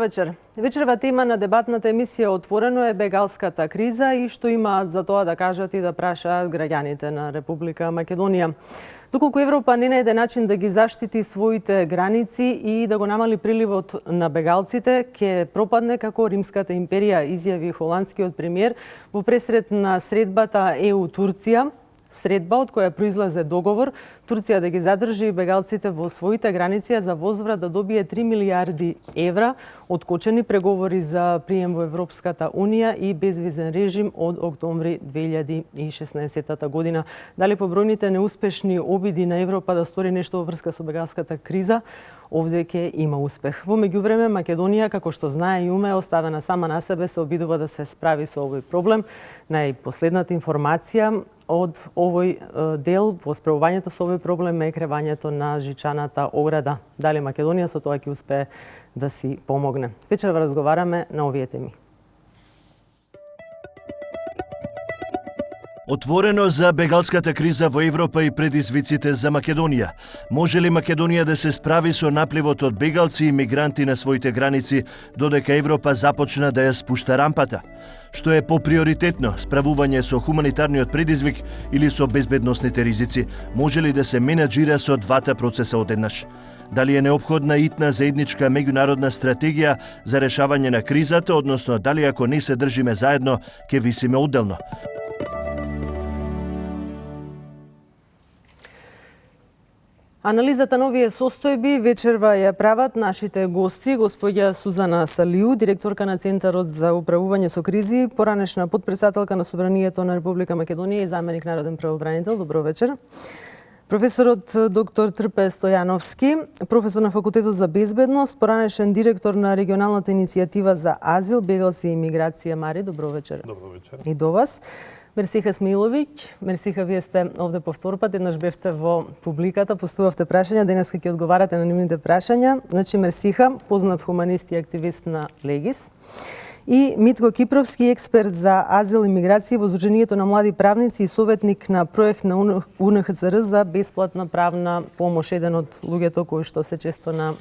вечер. Вечерва тема на дебатната емисија Отворено е бегалската криза и што има за тоа да кажат и да прашаат граѓаните на Република Македонија. Доколку Европа не најде начин да ги заштити своите граници и да го намали приливот на бегалците, ќе пропадне како Римската империја, изјави холандскиот премиер во пресред на средбата ЕУ-Турција. Средба од која произлезе договор Турција да ги задржи бегалците во своите граници за возврат да добие 3 милиарди евра, откочени преговори за прием во Европската Унија и безвизен режим од октомври 2016 година. Дали по бројните неуспешни обиди на Европа да стори нешто во врска со бегалската криза, овде ќе има успех. Во меѓувреме Македонија, како што знае и уме, оставена сама на себе, се обидува да се справи со овој проблем. Најпоследната информација од овој дел во справувањето со овој проблем е кревањето на жичаната ограда. Дали Македонија со тоа ќе успее да си помогне? Вечерва разговараме на овие теми. Отворено за бегалската криза во Европа и предизвиците за Македонија. Може ли Македонија да се справи со напливот од бегалци и мигранти на своите граници, додека Европа започна да ја спушта рампата? Што е поприоритетно, справување со хуманитарниот предизвик или со безбедносните ризици? Може ли да се менаџира со двата процеса одеднаш? Дали е неопходна итна заедничка меѓународна стратегија за решавање на кризата, односно дали ако не се држиме заедно, ќе висиме одделно? Анализата на овие состојби вечерва ја прават нашите гости, господја Сузана Салиу, директорка на Центарот за управување со кризи, поранешна потпредседателка на Собранието на Република Македонија и заменик народен правобранител. Добро вечер. Професорот доктор Трпе Стојановски, професор на Факултетот за безбедност, поранешен директор на регионалната иницијатива за азил, бегалци и миграција. Мари, добро вечер. Добро вечер. И до вас. Мерсиха Смиловиќ, мерсиха, вие сте овде по втор пат, еднаш бевте во публиката, постувавте прашања, денеска ќе одговарате на нивните прашања. Значи, мерсиха, познат хуманист и активист на Легис. И Митко Кипровски, експерт за азил и миграција во Сдруженијето на млади правници и советник на проект на УНХЦР за бесплатна правна помош, еден од луѓето кои што се често на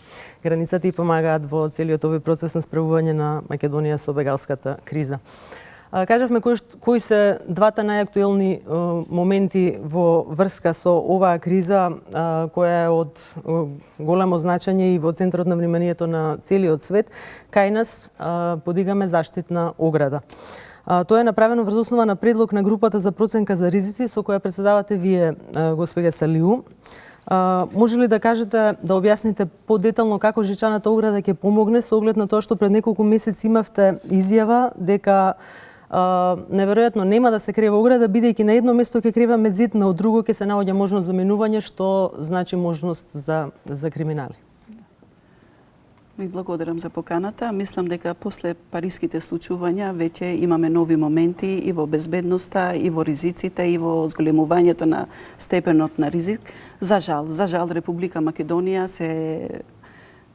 границата и помагаат во целиот овој процес на справување на Македонија со бегалската криза. Кажавме кои се двата најактуелни моменти во врска со оваа криза, која е од големо значење и во центарот на вниманието на целиот свет. Кај нас подигаме заштитна ограда. Тоа е направено врз основа на предлог на групата за проценка за ризици со која претседавате вие, господја Салиу. Може ли да кажете, да објасните подетално како жичаната ограда ќе помогне со оглед на тоа што пред неколку месеци имавте изјава дека неверојатно нема да се крива ограда, бидејќи на едно место ќе крива мезит, на друго ќе се наоѓа можност за минување, што значи можност за криминали. Ви благодарам за поканата. Мислам дека после париските случувања веќе имаме нови моменти и во безбедноста, и во ризиците, и во зголемувањето на степенот на ризик. За жал, Република Македонија се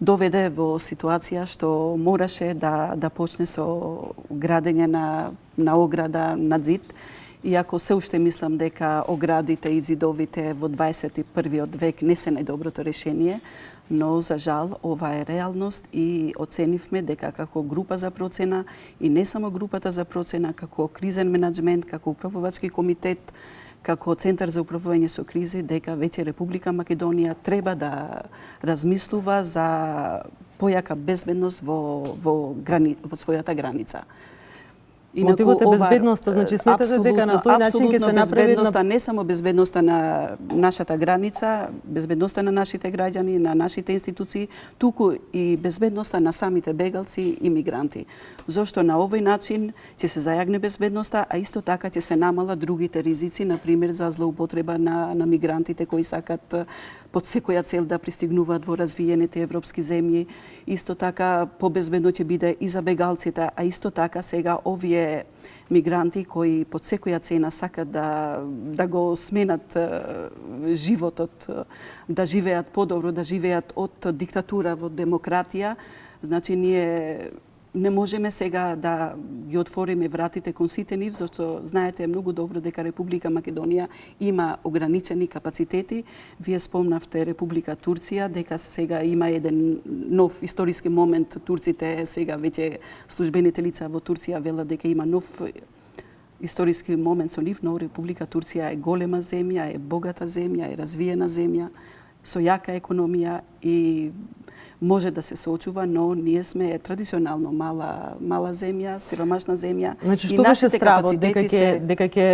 доведе во ситуација што мораше да почне со градење на ограда, на зид. Иако се уште мислам дека оградите и зидовите во 21. век не се најдоброто решение, но за жал ова е реалност и оценивме дека како група за процена и не само групата за процена, како кризен менеджмент, како управувачки комитет, како Центар за управување со кризи, дека веќе Република Македонија треба да размислува за појака безбедност во својата граница. Мотивот е безбедноста, значи сметате дека на тој начин ќе се направи безбедноста, не само безбедноста на нашата граница, безбедноста на нашите граѓани, на нашите институции, туку и безбедноста на самите бегалци и мигранти. Зошто на овој начин ќе се зајагне безбедноста, а исто така ќе се намала другите ризици, на пример за злоупотреба на мигрантите кои сакат под секоја цел да пристигнуваат во развиените европски земји. Исто така побезбедно ќе биде и за бегалците, а исто така сега овие мигранти кои под секоја цена сакат да го сменат животот, да живеат подобро, да живеат од диктатура во демократија. Значи ние не можеме сега да ги отвориме вратите кон сите нив, зашто знаете многу добро дека Република Македонија има ограничени капацитети. Вие спомнавте Република Турција, дека сега има еден нов историски момент. Турците сега веќе службените лица во Турција велат дека има нов историски момент со нив, но Република Турција е голема земја, е богата земја, е развиена земја, со јака економија и може да се соочува, но ние сме традиционално мала земја, сиромашна земја. Значи, што беше стравот? Дека ќе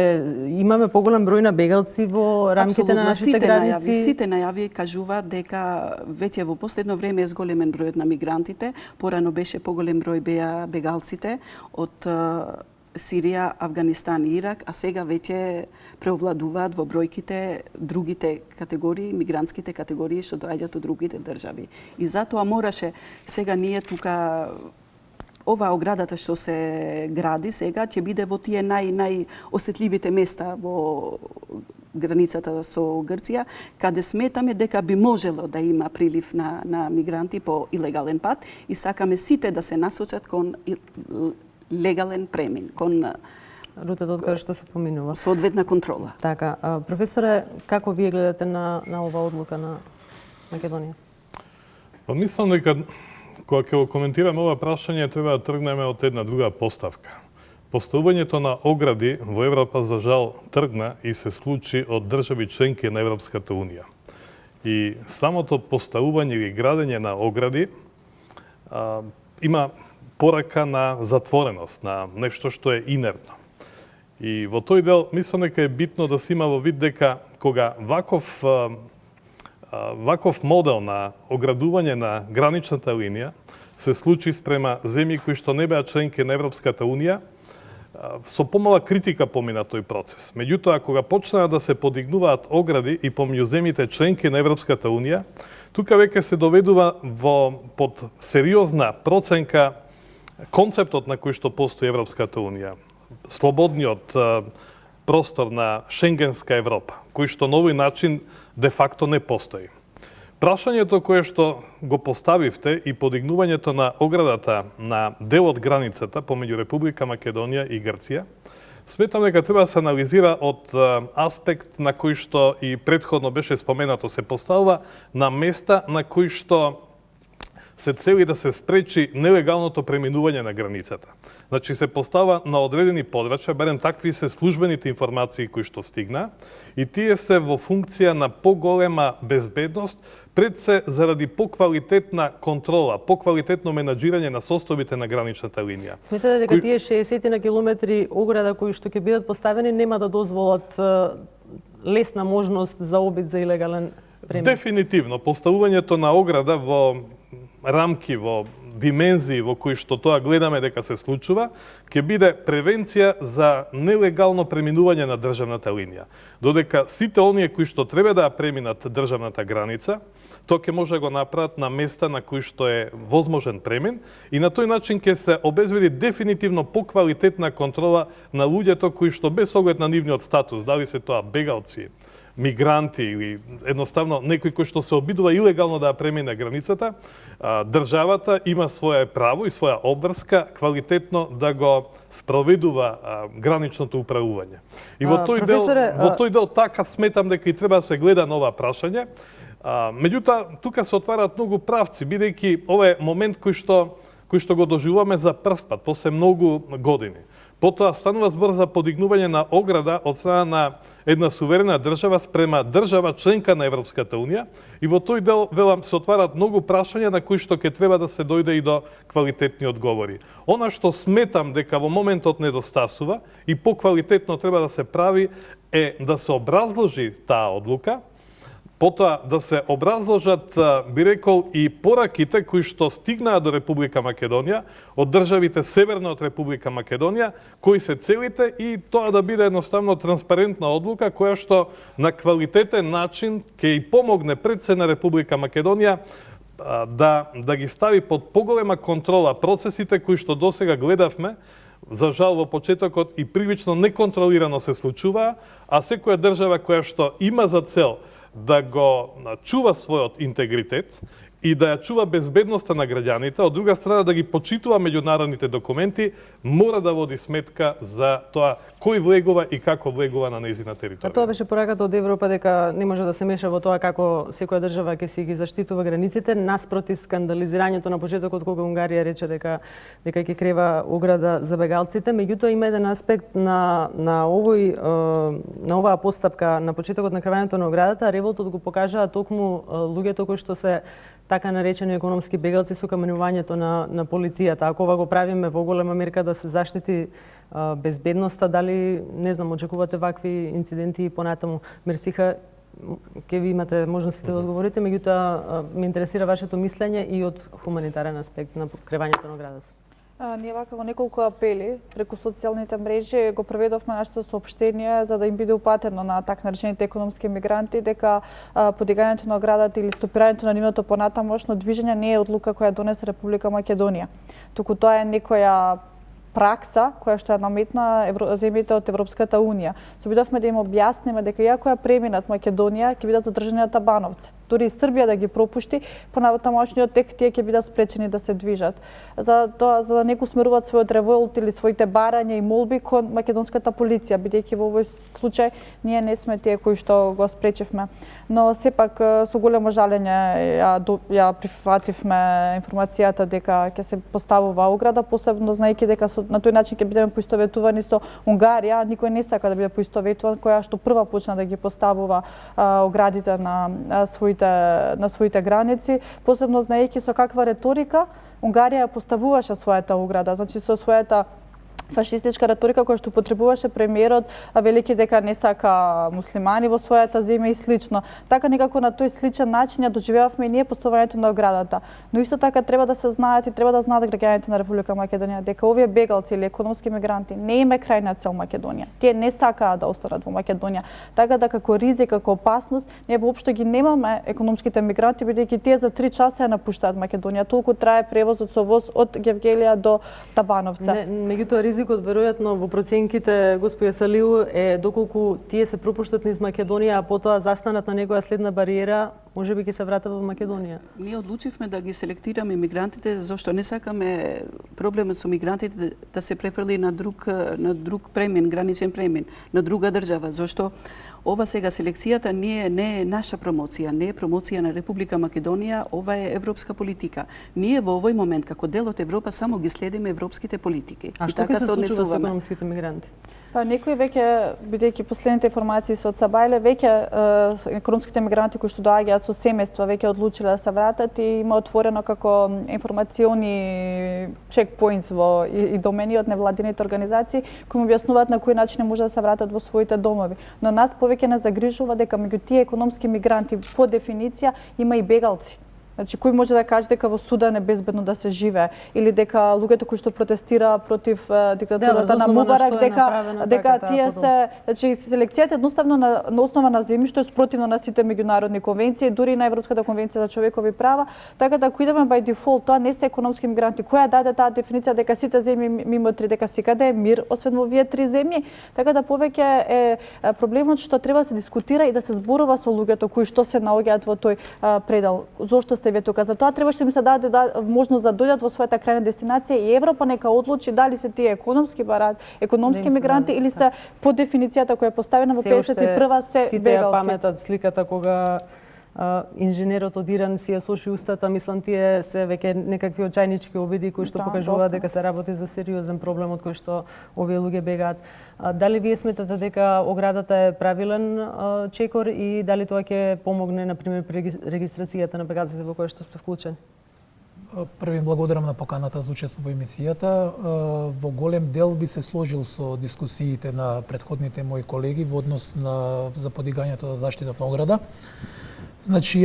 имаме поголем број на бегалци во рамките на нашите граници? Сите најави кажуваат дека веќе во последно време е зголемен бројот на мигрантите, порано беше поголем број беа бегалците од Сирија, Авганистан и Ирак, а сега веќе преовладуваат во бројките другите категории, мигрантските категории што доаѓаат од другите држави. И затоа мораше сега ние тука ова оградата што се гради сега ќе биде во тие најосетливите места во границата со Грција, каде сметаме дека би можело да има прилив на мигранти по илегален пат и сакаме сите да се насочат кон легален премин, кон рутата од која што се поминува. Соодветна контрола. Така, професоре, како вие гледате на ова одлука на Македонија? Па мислам дека кога ќе го коментираме ова прашање треба да тргнеме од една друга поставка. Поставувањето на огради во Европа за жал тргна и се случи од држави членки на Европската унија. И самото поставување или градење на огради има порака на затвореност, на нешто што е инертно. И во тој дел мислам дека е битно да се има во вид дека кога ваков модел на оградување на граничната линија се случи спрема земји кои што не беа членки на Европската унија, со помала критика помина тој процес. Меѓутоа, кога почнаа да се подигнуваат огради и помеѓу земјите членки на Европската унија, тука веќе се доведува под сериозна проценка концептот на кој што постои Европската унија, слободниот простор на Шенгенска Европа, кој што на овој начин де факто не постои. Прашањето кое што го поставивте и подигнувањето на оградата на дел од границата помеѓу Република Македонија и Грција, сметам дека треба да се анализира од аспект на кој што и претходно беше споменато, се поставува на места на кои што се цели да се спречи нелегалното преминување на границата. Значи се постава на одредени подрачја, барем такви се службените информации кои што стигна, и тие се во функција на поголема безбедност, пред се заради поквалитетна контрола, поквалитетно менаџирање на составите на граничната линија. Сметате дека тие 60 на километри ограда кои што ќе бидат поставени нема да дозволат лесна можност за обид за илегален премин? Дефинитивно, поставувањето на ограда во рамки, во димензии во кои што тоа гледаме дека се случува, ќе биде превенција за нелегално преминување на државната линија. Додека сите оние кои што треба да преминат државната граница, тоа ќе може да го направат на места на кои што е возможен премин и на тој начин ќе се обезбеди дефинитивно поквалитетна контрола на луѓето кои што без оглед на нивниот статус, дали се тоа бегалци, мигранти или едноставно некој кој што се обидува илегално да премине границата, државата има своје право и своја обврска квалитетно да го спроведува граничното управување. И во тој дел така сметам дека и треба да се гледа на ова прашање. Меѓутоа, тука се отвараат многу правци, бидејќи ова е момент кој што го доживуваме за прв пат, после многу години. Потоа станува збор за подигнување на ограда од страна на една суверена држава спрема држава членка на Европската унија и во тој дел, велам, се отвараат многу прашања на кои што ќе треба да се дојде и до квалитетни одговори. Она што сметам дека во моментот недостасува и поквалитетно треба да се прави е да се образложи таа одлука, потоа да се образложат, би рекол, и пораките кои што стигнаа до Република Македонија, од државите северно од Република Македонија, кои се целите и тоа да биде едноставно транспарентна одлука која што на квалитетен начин ќе и помогне пред се на Република Македонија да ги стави под поголема контрола процесите кои што досега гледавме, за жал во почетокот и прилично неконтролирано се случуваа, а секоја држава која што има за цел да го чува својот интегритет и да ја чува безбедноста на граѓаните, од друга страна да ги почитува меѓународните документи, мора да води сметка за тоа кој влегува и како влегува на нејзина територија. Тоа беше пораката од Европа дека не може да се меша во тоа како секоја држава ќе си ги заштитува границите, наспроти скандализирањето на почетокот кога Унгарија рече дека ќе крива ограда за бегалците. Меѓутоа има еден аспект на оваа постапка на почетокот на кривањето на оградата, револтот го покажаа токму луѓето кои што се така наречени економски бегалци со каменувањето на полицијата. Ако ова го правиме во голема мерка да се заштити безбедноста, дали, не знам, очекувате вакви инциденти и понатаму? Мерсиха, ќе ви имате можностите да одговорите, меѓутоа ме интересира вашето мислење и од хуманитарен аспект на кревањето на оградата. Ние вака во неколку апели преку социјалните мрежи го преведовме нашето соопштение за да им биде упатено на така наречените економски мигранти дека подигањето на оградата или стопирањето на нивното понатамошно движење не е одлука која донесе Република Македонија. Туку тоа е некоја пракса која што ја наметна земјите од Европската Унија. Се обидовме да им објасниме дека иако ја преминат Македонија, ќе бидат задржани на Табановце. Дури и Србија да ги пропушти, понатамошниот тек тие ќе бидат спречени да се движат. За да не го усмеруваат својот револт или своите барања и молби кон македонската полиција, бидејќи во овој случај ние не сме тие кои што го спречевме. Но сепак со големо жалење ја прифативме информацијата дека ќе се поставува ограда, посебно знаејќи дека на тој начин ќе бидеме поистоветувани со Унгарија, никој не сака да биде поистоветуван, која што прва почна да ги поставува оградите на своите граници, посебно знаејќи со каква реторика Унгарија поставуваше својата ограда, значи со својата фашистичка реторика која што потребуваше премиерот, велики дека не сака муслимани во својата земја и слично. Така некако на тој сличен начин ја доживеавме и ние поставувањето на оградата. Но исто така треба да се знаат и треба да знаат граѓаните на Република Македонија дека овие бегалци или економски мигранти не им е крајна цел Македонија. Тие не сакаат да останат во Македонија. Така да како ризик, како опасност, ние воопшто ги немаме економските мигранти бидејќи тие за 3 часа ја напуштаат Македонија. Толку трае превозот со воз од Гевгелија до Табановца. Меѓутоа ризикот веројатно во проценките господја Салиу е доколку тие се пропуштат низ Македонија, а потоа застанат на некоја следна бариера, можеби ќе се вратат во Македонија. Ние одлучивме да ги селектираме мигрантите зашто не сакаме проблемот со мигрантите да се префрли на друг премин, граничен премин, на друга држава, зашто ова сега селекцијата не е наша промоција, не е промоција на Република Македонија, ова е европска политика. Ние во овој момент како дел од Европа само ги следиме европските политики. А што ќе се случува со економските мигранти? Па некои веќе, бидејќи последните информации со Цабајле, веќе економските мигранти кои што доаѓаат со семејства веќе одлучиле да се вратат и има отворено како информациони чекпоинтс во и домени од невладините организации кои му објаснуваат на кој начин може да се вратат во своите домови. Но нас повеќе не загрижува дека меѓу тие економски мигранти по дефиниција има и бегалци. Значи, кој може да каже дека во Судан е безбедно да се живее или дека луѓето кои што протестира против диктатурата на Мубарак дека тие се, значи селекцијата едноставно на основа на земјиште е спротивно на сите меѓународни конвенции, дури на Европската конвенција за човекови права, така да ако идеме by default, тоа не се економски мигранти. Која даде таа дефиниција дека сите земји мимо 3 дека секаде е мир, освен во овие 3 земји, така да повеќе е проблемот што треба да се дискутира и да се зборува со луѓето кои што се наоѓаат во тој предел. Зошто сте вие тука? Затоа требаше им се даде можност да дојдат во својата крајна дестинација и Европа нека одлучи дали се тие економски мигранти или се по дефиницијата која е поставена во 51-а се бегалци. Сите ја паметат сликата кога инженерот од Иран си ја соши устата, мислам тие се веќе некакви очајнички обиди кои што покажуваат дека се работи за сериозен проблем од кој што овие луѓе бегаат. Дали вие сметате дека оградата е правилен чекор и дали тоа ќе помогне на пример при регистрацијата на бегалците во која што сте вклучени? Први благодарам на поканата за учество во емисијата. Во голем дел би се сложил со дискусиите на претходните мои колеги во однос за подигањето за заштита на ограда. Значи,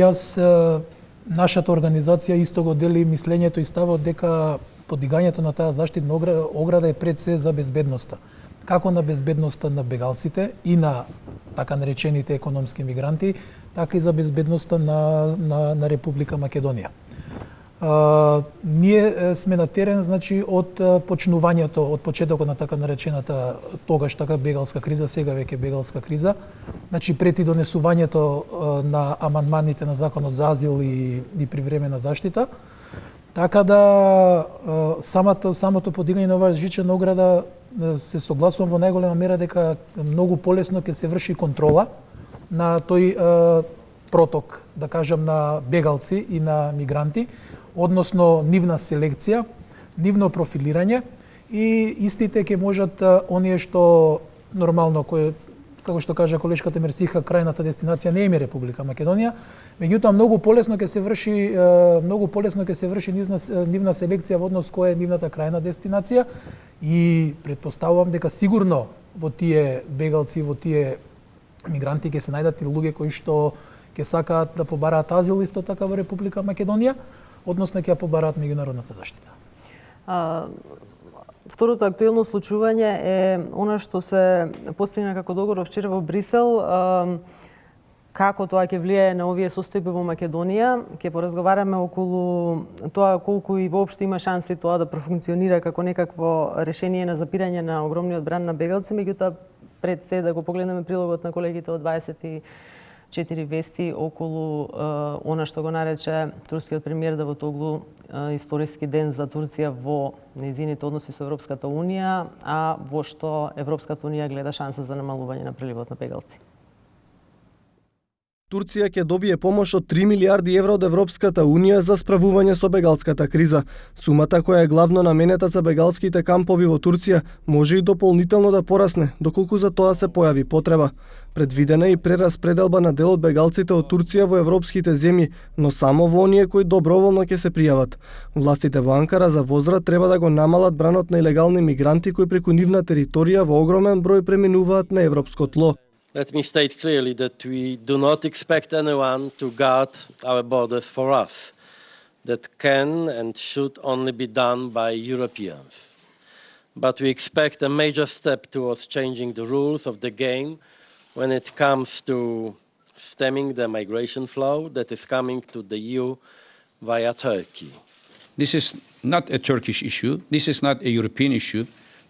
нашата организација исто го дели мислењето и ставот дека подигањето на таа заштитна ограда е пред се за безбедноста. Како на безбедноста на бегалците и на така наречените економски мигранти, така и за безбедноста на Република Македонија. Ние сме на терен, значи, од почнувањето, од почетокот на така наречената тогаш така бегалска криза, сега веќе бегалска криза. Значи, пред и донесувањето на амандманите на Законот за азил и привремена заштита. Така да самото подигање на оваа жична ограда се согласувам во најголема мера дека многу полесно ќе се врши контрола на тој проток, да кажам, на бегалци и на мигранти, односно нивна селекција, нивно профилирање и истите ќе можат оние што нормално како што кажа колешката Мерсиха, крајната дестинација не е Република Македонија, меѓутоа многу полесно ќе се врши нивна селекција во однос која е нивната крајна дестинација и претпоставувам дека сигурно во тие бегалци, во тие мигранти ќе се најдат и луѓе кои што ќе сакаат да побараат азил исто така во Република Македонија, односно ќе ја побараат меѓународната заштита. Второто актуелно случување е она што се постигна како договор вчера во Брисел, како тоа ќе влијае на овие состојби во Македонија. Ќе поразговараме околу тоа колку и воопшто има шанси тоа да профункционира како некакво решение на запирање на огромниот бран на бегалци, меѓутоа пред се да го погледнеме прилогот на колегите од 24 вести околу она што го нарече турскиот премиер Давутоглу историски ден за Турција во нејзините односи со Европската Унија, а во што Европската Унија гледа шанса за намалување на приливот на бегалци. Турција ќе добие помош од 3 милиарди евро од Европската Унија за справување со бегалската криза. Сумата која е главно наменета за бегалските кампови во Турција може и дополнително да порасне, доколку за тоа се појави потреба. Предвидена е и прераспределба на дел од бегалците од Турција во европските земји, но само во оние кои доброволно ќе се пријават. Властите во Анкара за возрат треба да го намалат бранот на илегални мигранти кои преку нивна територија во огромен број преминуваат на европско тло. Let me state clearly that we do not expect anyone to guard our borders for us. That can and should only be done by Europeans. But we expect a major step towards changing the rules of the game when it comes to stemming the migration flow that is coming to the EU via Turkey. This is not a Turkish issue. This is not a European issue.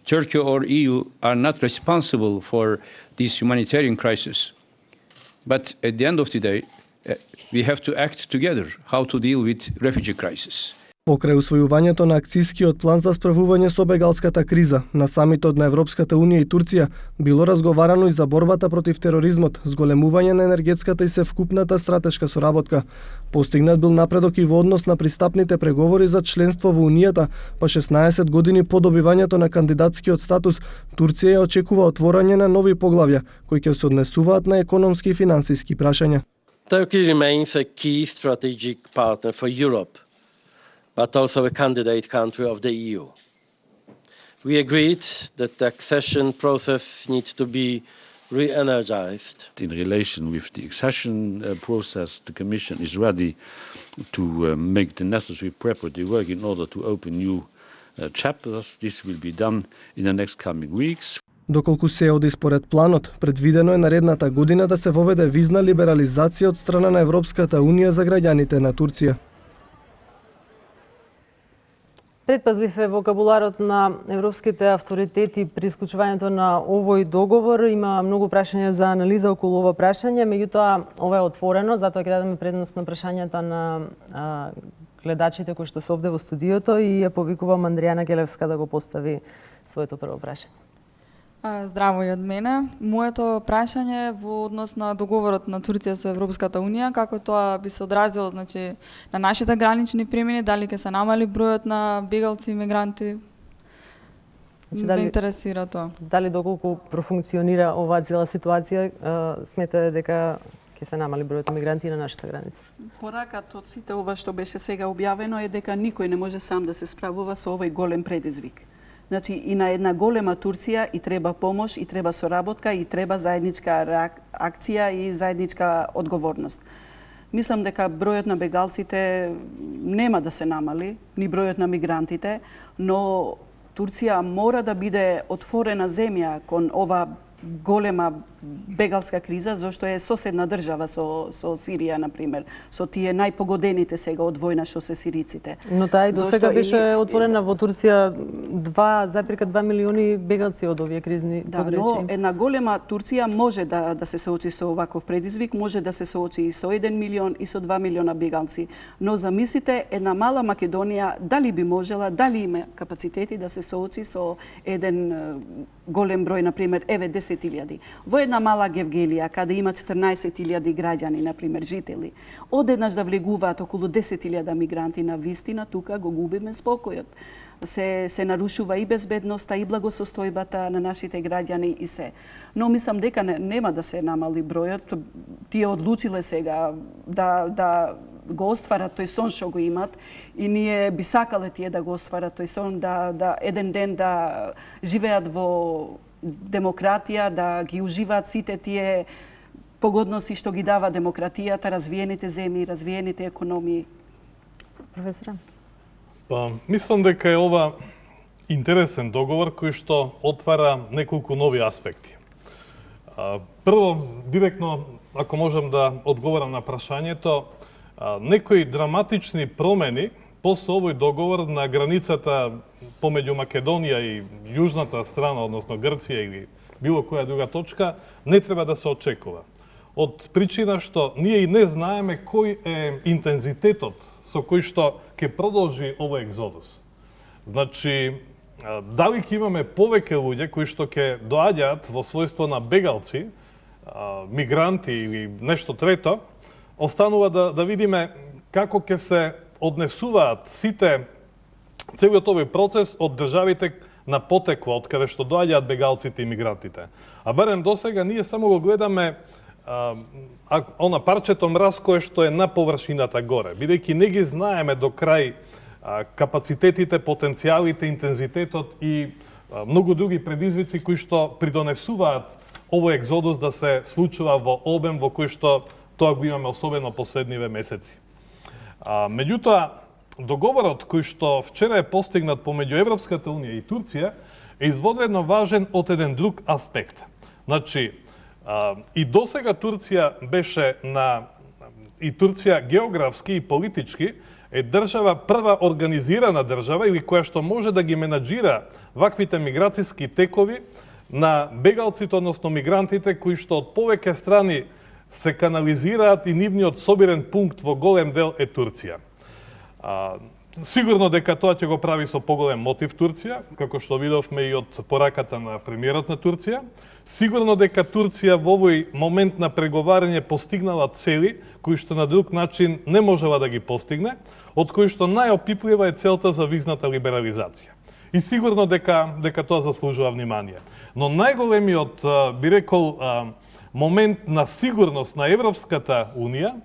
Turkey or EU are not responsible for this humanitarian crisis. But at the end of the day, we have to act together how to deal with refugee crisis. Покрај усвојувањето на акцискиот план за справување со бегалската криза на самитот на Европската Унија и Турција било разговарано и за борбата против тероризмот, зголемување на енергетската и севкупната стратешка соработка. Постигнат бил напредок и во однос на пристапните преговори за членство во Унијата, па 16 години по добивањето на кандидатскиот статус, Турција ја очекува отворање на нови поглавја кои ќе се однесуваат на економски и финансиски прашања. Turkey remains a key strategic partner for Europe, but also a candidate country of the EU. We agreed that the accession process needs to be re-energized. In relation with the accession process, the Commission is ready to make the necessary preparatory work in order to open new chapters. This will be done in the next coming weeks. Доколку се оди според планот, предвидено е наредната година да се воведе визна либерализација од страна на Европската Унија за граѓаните на Турција. Предпазлив е вокабуларот на европските авторитети при исклучувањето на овој договор. Има многу прашања за анализа околу ова прашање, меѓутоа ова е отворено, затоа ќе дадеме предност на прашањата на гледачите кои што се овде во студиото и ја повикувам Андријана Гелевска да го постави своето прво прашање. Здраво и од мене. Моето прашање е во однос на договорот на Турција со Европската Унија, како тоа би се одразило, значи, на нашите гранични премини, дали ќе се намали бројот на бегалци и мигранти? Ме интересира тоа. Дали доколку профункционира оваа цела ситуација, сметате дека ќе се намали бројот на мигранти на нашата граница? Поракат од сите ова што беше сега објавено е дека никој не може сам да се справува со овој голем предизвик. Значи, и на една голема Турција и треба помош, и треба соработка, и треба заедничка акција и заедничка одговорност. Мислам дека бројот на бегалците нема да се намали, ни бројот на мигрантите, но Турција мора да биде отворена земја кон ова голема бегалска криза, зашто е соседна држава со Сирија, например, со тие најпогодените сега од војна што се сириците. Но таа и до сега Зошто беше отворена во Турција 2,2 милиони бегалци од овие кризни подречја. Но една голема Турција може да се соочи со оваков предизвик, може да се соочи и со 1 милион и со 2 милиона бегалци. Но замислите, една мала Македонија дали би можела, дали има капацитети да се соочи со еден голем број, например, 10.000. Во една мала Гевгелија, каде има 14.000 граѓани, например, жители, одеднаш да влегуваат околу 10.000 мигранти, на вистина тука го губиме спокојот. Се нарушува и безбедноста, и благосостојбата на нашите граѓани и се. Но мислам дека нема да се намали бројот. Тие одлучиле сега да го остварат тој сон што го имат и ние би сакале тие да го остварат тој сон, да еден ден да живеат во демократија, да ги уживаат сите тие погодности што ги дава демократијата, развиените земји, развиените економии. Професоре? Мислам дека е ова интересен договор кој што отвара неколку нови аспекти. Прво, директно, ако можам да одговорам на прашањето, некои драматични промени после овој договор на границата помеѓу Македонија и јужната страна, односно Грција или било која друга точка, не треба да се очекува. Од причина што ние и не знаеме кој е интензитетот со кој што ќе продолжи овој екзодус. Значи, дали ќе имаме повеќе луѓе кои што ќе доаѓаат во својство на бегалци, мигранти или нешто трето, останува да видиме како ќе се однесуваат целиот овој процес од државите на потекло, од каде што доаѓаат бегалците и мигрантите. А барем досега ние само го гледаме она парчето мраз кое што е на површината горе, бидејќи не ги знаеме до крај капацитетите, потенцијалите, интензитетот и многу други предизвици кои што придонесуваат овој екзодус да се случува во обем во кој што тоа го имаме особено последниве месеци. Меѓутоа, договорот кој што вчера е постигнат помеѓу Европската унија и Турција е изводено важен од еден друг аспект. Значи, и досега Турција беше и Турција географски и политички е држава, прва организирана држава или која што може да ги менаџира ваквите миграцијски текови на бегалците, односно мигрантите кои што од повеќе страни се канализираат и нивниот собирен пункт во голем дел е Турција. Сигурно дека тоа ќе го прави со поголем мотив Турција, како што видовме и од пораката на премиерот на Турција. Сигурно дека Турција во овој момент на преговарање постигнала цели кои што на друг начин не можела да ги постигне, од кои што најопиплива е целта за визната либерализација. И сигурно дека тоа заслужува внимание. Но најголемиот, би рекол, момент на сигурност на Европската унија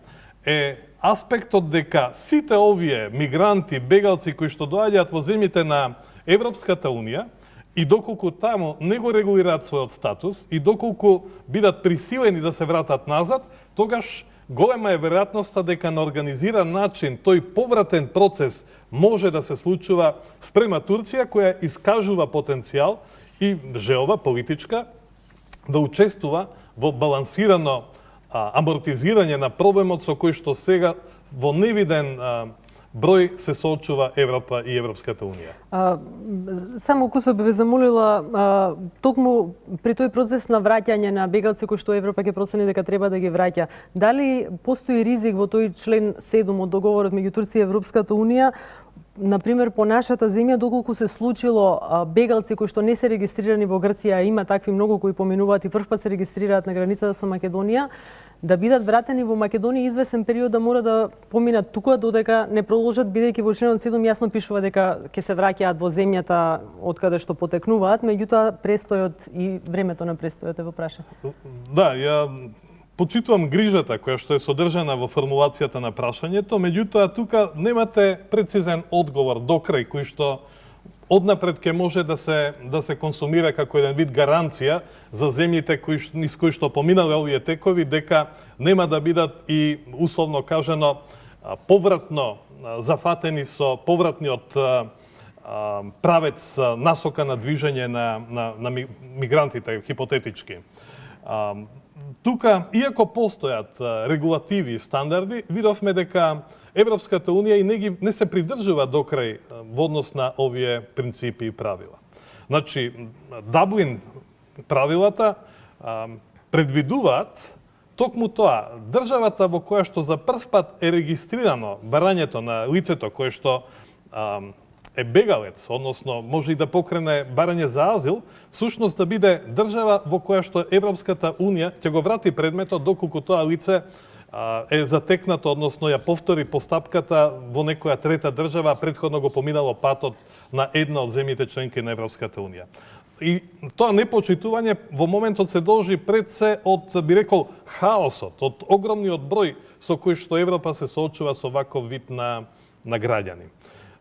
е аспектот дека сите овие мигранти, бегалци кои што доаѓаат во земјите на Европската унија и доколку таму не го регулираат својот статус и доколку бидат присилени да се вратат назад, тогаш голема е веројатноста дека на организиран начин тој повратен процес може да се случува спрема Турција, која искажува потенцијал и желба политичка да учествува во балансирано амортизирање на проблемот со кој што сега во невиден број се соочува Европа и Европската унија. Само кусо би ве замолила, токму при тој процес на враќање на бегалци кои што Европа ќе процени дека треба да ги враќа, дали постои ризик во тој член 7 од договорот меѓу Турција и Европската унија, например, по нашата земја, доколку се случило бегалци кои што не се регистрирани во Грција, има такви многу кои поминуваат и првпат се регистрираат на границата со Македонија, да бидат вратени во Македонија извесен период да мора да поминат тука додека не продолжат, бидејќи во членот 7 јасно пишува дека ќе се враќаат во земјата од каде што потекнуваат, меѓутоа престојот и времето на престојот е во прашање. Да, ја почитувам грижата која што е содржана во формулацијата на прашањето, меѓутоа тука немате прецизен одговор до крај кој што однапред ќе може да се консумира како еден вид гаранција за земјите низ кои што поминале овие текови дека нема да бидат и условно кажано повратно зафатени со повратниот правец насока на движење на мигрантите хипотетички. Тука, иако постојат регулативи и стандарди, видовме дека Европската Унија и не се придржува до крај во однос на овие принципи и правила. Значи, Даблин правилата предвидуваат токму тоа, државата во која што за прв пат е регистрирано барањето на лицето кое што е бегалец, односно може и да покрене барање за азил, всушност да биде држава во која што Европската Унија ќе го врати предметот доколку тоа лице е затекнато, односно ја повтори постапката во некоја трета држава, претходно го поминало патот на една од земјите членки на Европската Унија. И тоа непочитување во моментот се должи пред се од, би рекол, хаосот, од огромниот број со кој што Европа се соочува со ваков вид на граѓани.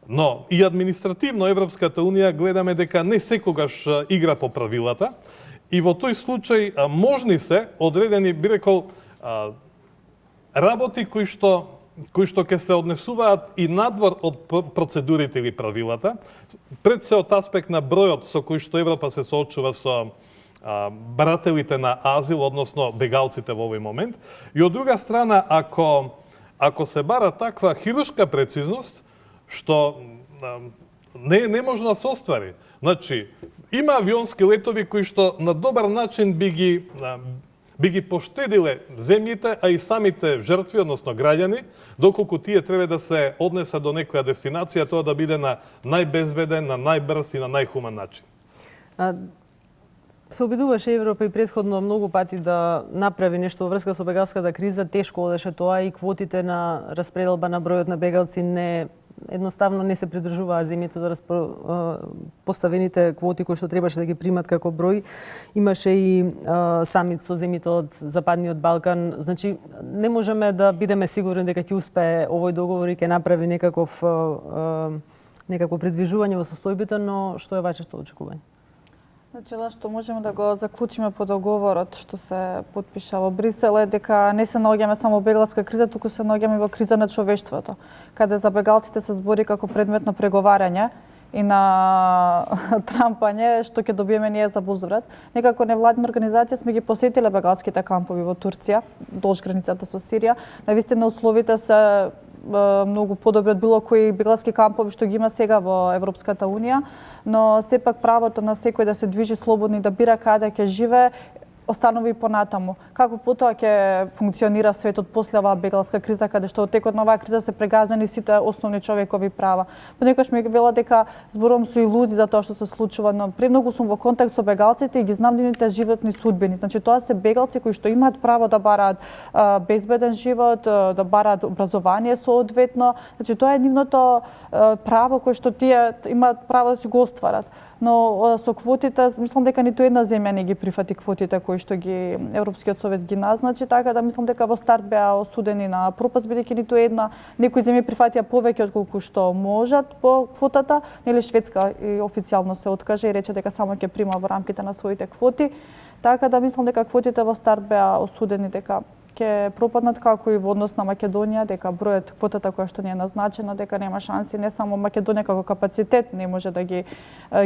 Но и административно Европската Унија гледаме дека не секогаш игра по правилата и во тој случај можни се одредени, би рекол, работи кои што ќе се однесуваат и надвор од процедурите или правилата, пред се од аспект на бројот со кој што Европа се соочува со барателите на азил, односно бегалците во овој момент, и од друга страна, ако се бара таква хируршка прецизност, што не може да се оствари. Значи, има авионски летови кои што на добар начин би ги поштедиле земјите, а и самите жртви, односно граѓани, доколку тие треба да се однесат до некоја дестинација, тоа да биде на најбезбеден, на најбрз и на најхуман начин. Се обидуваше Европа и претходно многу пати да направи нешто во врска со бегалската криза, тешко одеше тоа и квотите на распределба на бројот на бегалци едноставно не се придржуваа земјите до поставените квоти кои што требаше да ги примат како број. Имаше и самит со земјите од Западниот Балкан. Значи, не можеме да бидеме сигурни дека ќе успее овој договор и ќе направи некакво придвижување во состојбите, но што е вашето очекување? Значи, што можеме да го заклучиме по договорот што се потпиша во Брисел е дека не се наоѓаме само во бегалска криза, туку се наоѓаме во криза на човештвото, каде за бегалците се збори како предмет на преговарање и на трампање што ќе добиеме ние за возврат. Некако невладина организација сме ги посетиле бегалските кампови во Турција, долж границата со Сирија. Навистина условите се многу подобри од било кои бегалски кампови што ги има сега во Европската Унија, но сепак правото на секој да се движи слободно и да бира каде ќе живее останува и понатаму. Како потоа ќе функционира светот после оваа бегалска криза, каде што од текот на оваа криза се прегазени сите основни човекови права. Понекогаш ми вела дека зборувам со илузии за тоа што се случува, но премногу сум во контакт со бегалците и ги знам нивните животни судбини. Значи тоа се бегалци кои што имаат право да бараат безбеден живот, да бараат образование соодветно. Значи тоа е нивното право кое што тие имаат право да си го остварат. Но со квотите, мислам дека ниту една земја не ги прифати квотите кои што ги Европскиот совет ги назначи, така да мислам дека во старт беа осудени на пропаст, бидејќи ниту една, некои земји прифатија повеќе отколку што можат по квотата, нели Шведска и официјално се откаже и рече дека само ќе прима во рамките на своите квоти, така да мислам дека квотите во старт беа осудени дека ќе пропаднат, како и во однос на Македонија, дека бројот квотата која што не е назначена, дека нема шанси, не само Македонија како капацитет не може да ги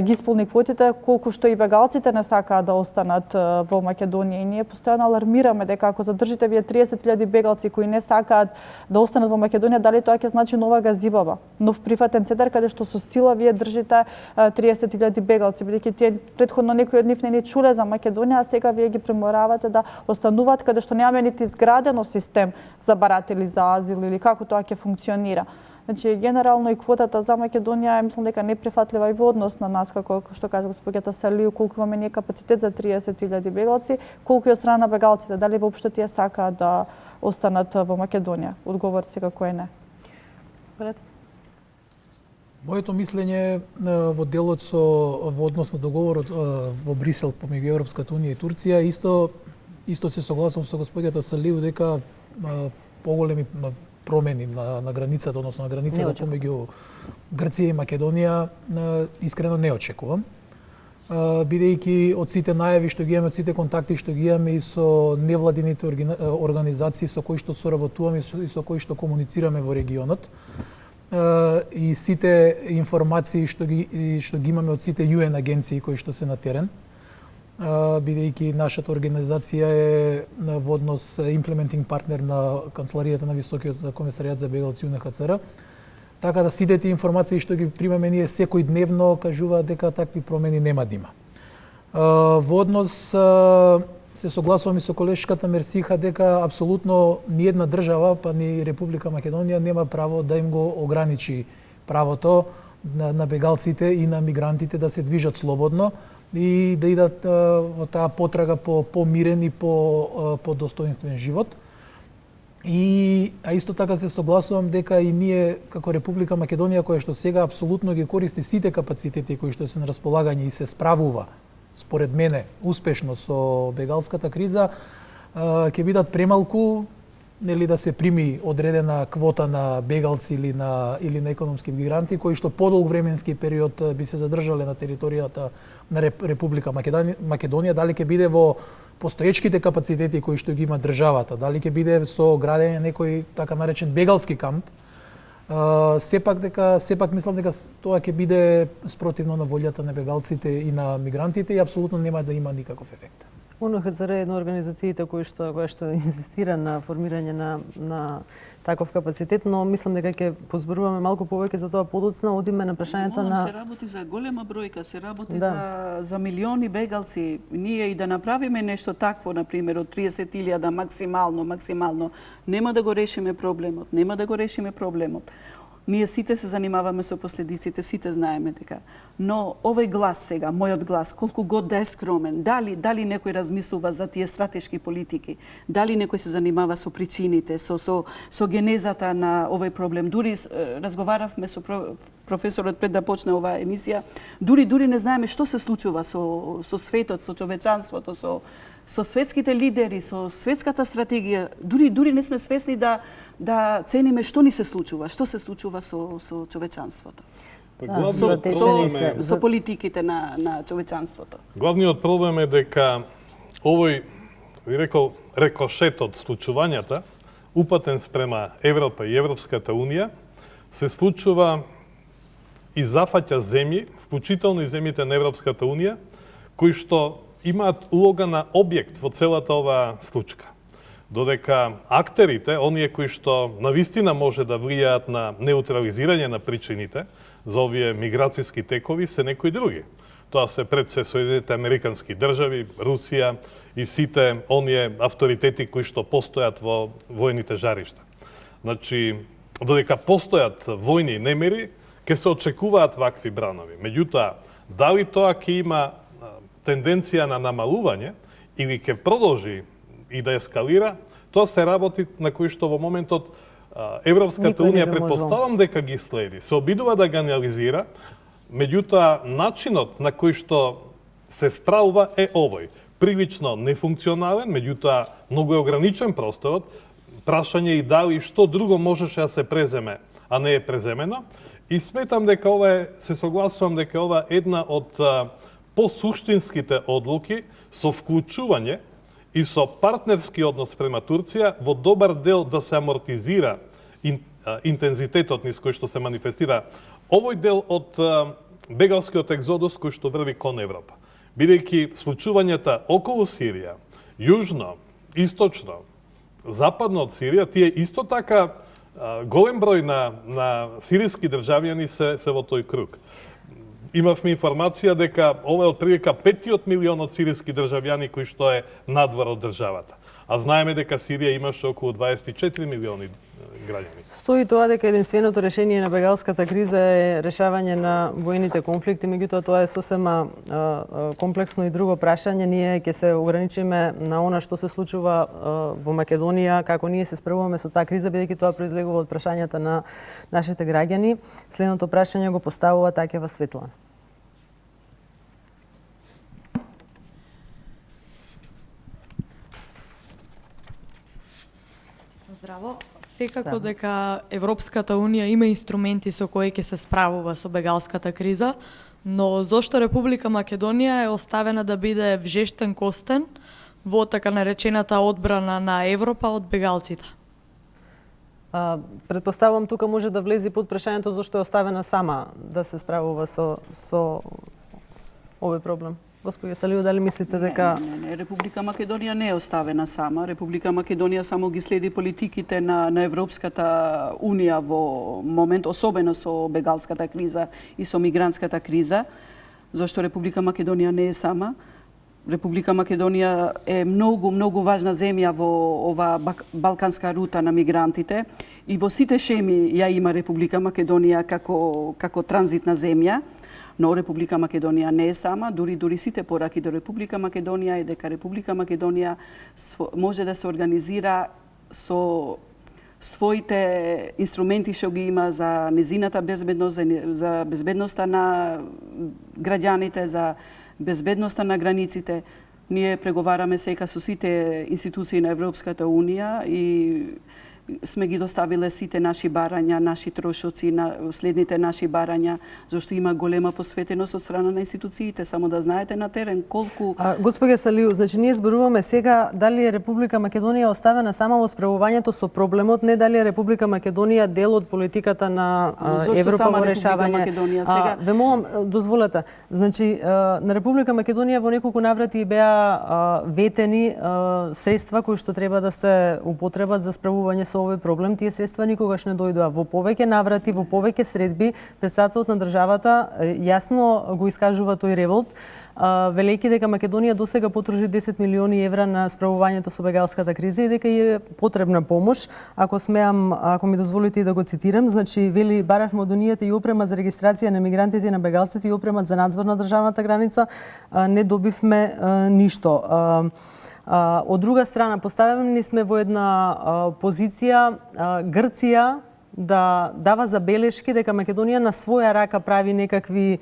исполни квотите, колку што и бегалците не сакаат да останат во Македонија. И ние постојано алармираме дека ако задржите вие 30.000 бегалци кои не сакаат да останат во Македонија, дали тоа ќе значи нова Газибаба, нов прифатен центар каде што со сила вие држите 30.000 бегалци, бидејќи тие претходно некои од нив не ни чуле за Македонија, а сега вие ги приморавате да остануваат каде што немаме нити изградено систем за баратели за азил или како тоа ќе функционира. Значи, генерално и квотата за Македонија мислам дека неприфатлива и во однос на нас, како што кажа господјата Салиу, колку имаме ние капацитет за 30.000 бегалци, колку и од страна на бегалците, дали воопшто тие сакаат да останат во Македонија? Одговор секако е не. Моето мислење во делот во однос на договорот во Брисел помеѓу Европската Унија и Турција исто се согласувам со господјата Салиу дека поголеми промени на границата, односно на границата помеѓу Грција и Македонија искрено не очекувам. Бидејќи од сите најави што ги имаме, од сите контакти што ги имаме и со невладините организации со кои што соработуваме и со кои што комуницираме во регионот, и сите информации што ги имаме од сите UN агенции кои што се на терен, бидејќи нашата организација е во однос имплементинг партнер на Канцеларијата на Високиот комесаријат за бегалци УНХЦР. Така да сите тие информации што ги примаме ние секојдневно кажуваат дека такви промени нема да има. Во однос се согласувам и со колешката Мерсиха дека апсолутно ни една држава, па ни Република Македонија нема право да им го ограничи правото на бегалците и на мигрантите да се движат слободно и да идат во таа потрага по помирен и по достоинствен живот. А исто така се согласувам дека и ние како Република Македонија, која што сега апсолутно ги користи сите капацитети кои што се на располагање и се справува според мене успешно со бегалската криза, ќе бидат премалку нели да се прими одредена квота на бегалци или на економски мигранти кои што подолг временски период би се задржале на територијата на Република Македонија, дали ќе биде во постоечките капацитети кои што ги има државата, дали ќе биде со градење некој така наречен бегалски камп, сепак мислам дека тоа ќе биде спротивно на волјата на бегалците и на мигрантите и апсолутно нема да има никаков ефект. УНХЦР е една од организациите која што инсистира на формирање на таков капацитет, но мислам дека ќе позборуваме малку повеќе за тоа подоцна, одиме на прашањето на се работи за голема бројка, се работи за милиони бегалци. Ние и да направиме нешто такво, на пример, од 30.000 максимално, нема да го решиме проблемот. Ние сите се занимаваме со последиците, сите знаеме дека. Но овој глас сега, мојот глас, колку год да е скромен, дали некој размислува за тие стратешки политики, дали некој се занимава со причините, со генезата на овој проблем. Дури разговаравме со професорот пред да почне оваа емисија, дури не знаеме што се случува со светот, со човечанството, со светските лидери, со светската стратегија, дури не сме свесни да цениме што ни се случува, што се случува со човечанството. Со политиките на човечанството. Главниот проблем е дека овој, ви рекол, рекошет од случувањата, упатен спрема Европа и Европската Унија, се случува и зафаќа земји, вклучително и земјите на Европската Унија, кои што имаат улога на објект во целата оваа случка. Додека актерите, оние кои што навистина може да влијаат на неутрализирање на причините за овие миграцијски текови, се некои други. Тоа се пред се Соединетите Американски држави, Русија и сите оние авторитети кои што постојат во војните жаришта. Значи, додека постојат војни немири, ќе се очекуваат вакви бранови. Меѓутоа, дали тоа ќе има тенденција на намалување или ќе продолжи и да ескалира, тоа се работи на кои што во моментот Европската Унија, предпоставам дека ги следи, се обидува да ги анализира, меѓутоа начинот на кој што се справува е овој. Прилично нефункционален, меѓутоа многу е ограничен просторот, прашање и дали што друго можеше да се преземе, а не е преземено. И сметам дека ова се согласувам дека ова е една од посуштинските одлуки со вклучување и со партнерски однос према Турција во добар дел да се амортизира интензитетот низ кој што се манифестира овој дел од бегалскиот екзодус кој што врви кон Европа. Бидејќи случувањата околу Сирија, јужно, источно, западно од Сирија, тие исто така голем број на сиријски државјани се во тој круг. Имавме информација дека ова е отприлика 5 милионот сиријски државјани кои што е надвор од државата. А знаеме дека Сирија имаше околу 24 милиони граѓани. Стои тоа дека единственото решение на бегалската криза е решавање на војните конфликти, меѓутоа тоа е сосема комплексно и друго прашање. Ние ќе се ограничиме на она што се случува во Македонија, како ние се справуваме со таа криза, бидејќи тоа произлегува од прашањата на нашите граѓани. Следното прашање го поставува Такева Светлана. Здраво. Секако дека Европската Унија има инструменти со кои ќе се справува со бегалската криза, но зошто Република Македонија е оставена да биде вжештен костен во така наречената одбрана на Европа од бегалците? Предпоставувам тука може да влезе под прашањето зошто е оставена сама да се справува со овој проблем. Господи Салиу, дали мислите дека... Не, Република Македонија не е оставена сама. Република Македонија само ги следи политиките на Европската Унија во момент, особено со бегалската криза и со мигрантската криза, зашто Република Македонија не е сама. Република Македонија е многу важна земја во ова балканска рута на мигрантите и во сите шеми ја има Република Македонија како транзитна земја. Но Република Македонија не е сама, дури сите пораки до Република Македонија е дека Република Македонија може да се организира со своите инструменти што ги има за незината безбедност, за безбедноста на граѓаните, за безбедноста на границите. Ние преговараме сега со сите институции на Европската Унија и сме ги доставиле сите наши барања, наши трошоци, следните наши барања, зашто има голема посветеност од страна на институциите, само да знаете на терен колку... Господи Салиу, значи ние зборуваме сега дали е Република Македонија оставена сама во справувањето со проблемот, не дали е Република Македонија дел од политиката на Европа во решавање. Ве молам, дозволете, значи на Република Македонија во неколку наврати беа ветени средства кои што треба да се употребат за справување со овој проблем. Тие средства никогаш не дојдоа. Во повеќе наврати, во повеќе средби, председателот на државата јасно го искажува тој револт, велејќи дека Македонија досега потружи 10 милиони евра на справувањето со бегалската криза и дека е потребна помош. Ако ми дозволите и да го цитирам, значи вели баравме од Унијата и опрема за регистрација на мигрантите и на бегалците и опрема за надзор на државната граница, не добивме ништо. Од друга страна, поставени сме во една позиција Грција да дава забелешки дека Македонија на своја рака прави некакви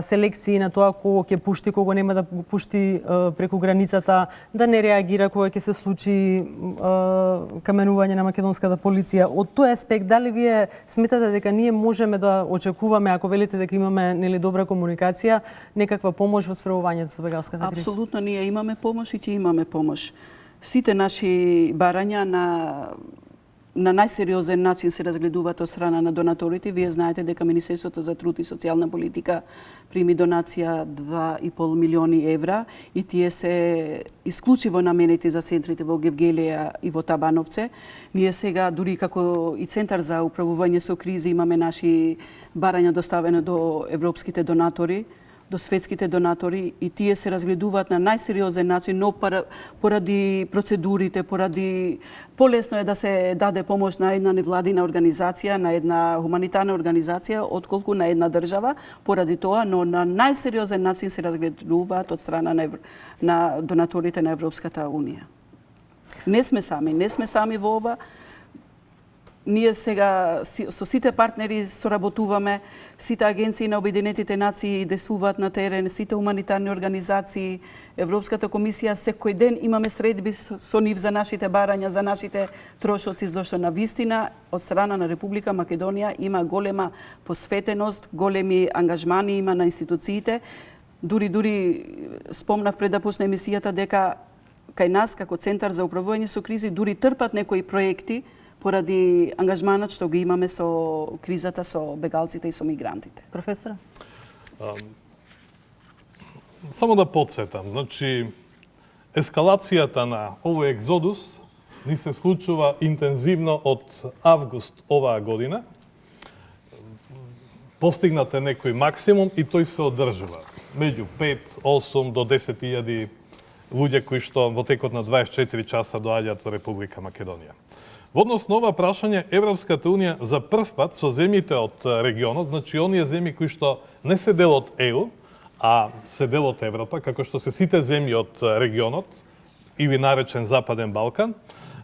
селекции на тоа кого ќе пушти, кого нема да го пушти преку границата, да не реагира кога ќе се случи каменување на македонската полиција. Од тој аспект, дали вие сметате дека ние можеме да очекуваме, ако велите дека имаме добра комуникација, некаква помош во справувањето со бегалската криза? Апсолутно, ние имаме помош и ќе имаме помош. Сите наши барања на најсериозен начин се разгледуваат од страна на донаторите. Вие знаете дека Министерството за труд и социјална политика прими донација 2,5 милиони евра и тие се исклучиво наменети за центрите во Гевгелија и во Табановце. Ние сега, дури како и Центар за управување со кризи, имаме наши барања доставени до европските донатори, до светските донатори и тие се разгледуваат на најсериозен начин, но поради процедурите, полесно е да се даде помош на една невладина организација, на една хуманитарна организација, отколку на една држава, поради тоа, но на најсериозен начин се разгледуваат од страна на донаторите на Европската Унија. Не сме сами во ова. Ние сега со сите партнери соработуваме, сите агенции на Обединетите нации действуваат на терен, сите хуманитарни организации, Европската комисија, секој ден имаме средби со нив за нашите барања, за нашите трошоци, зашто на вистина од страна на Република Македонија има голема посветеност, големи ангажмани има на институциите. Дури спомнав пред да почне емисијата дека кај нас како Центар за управување со кризи дури трпат некои проекти поради ангажманот што ги имаме со кризата со бегалците и со мигрантите. Професор? Само да подсетам, значи ескалацијата на овој екзодус ни се случува интензивно од август оваа година. Постигнат е некој максимум и тој се одржува. Меѓу 5, 8 до 10.000 луѓе кои што во текот на 24 часа доаѓаат во Република Македонија. Во однос на ова прашање, Европската Унија за прв пат со земјите од регионот, значи оние земји кои што не се дел од ЕУ, а се дел од Европа, како што се сите земји од регионот, или наречен Западен Балкан,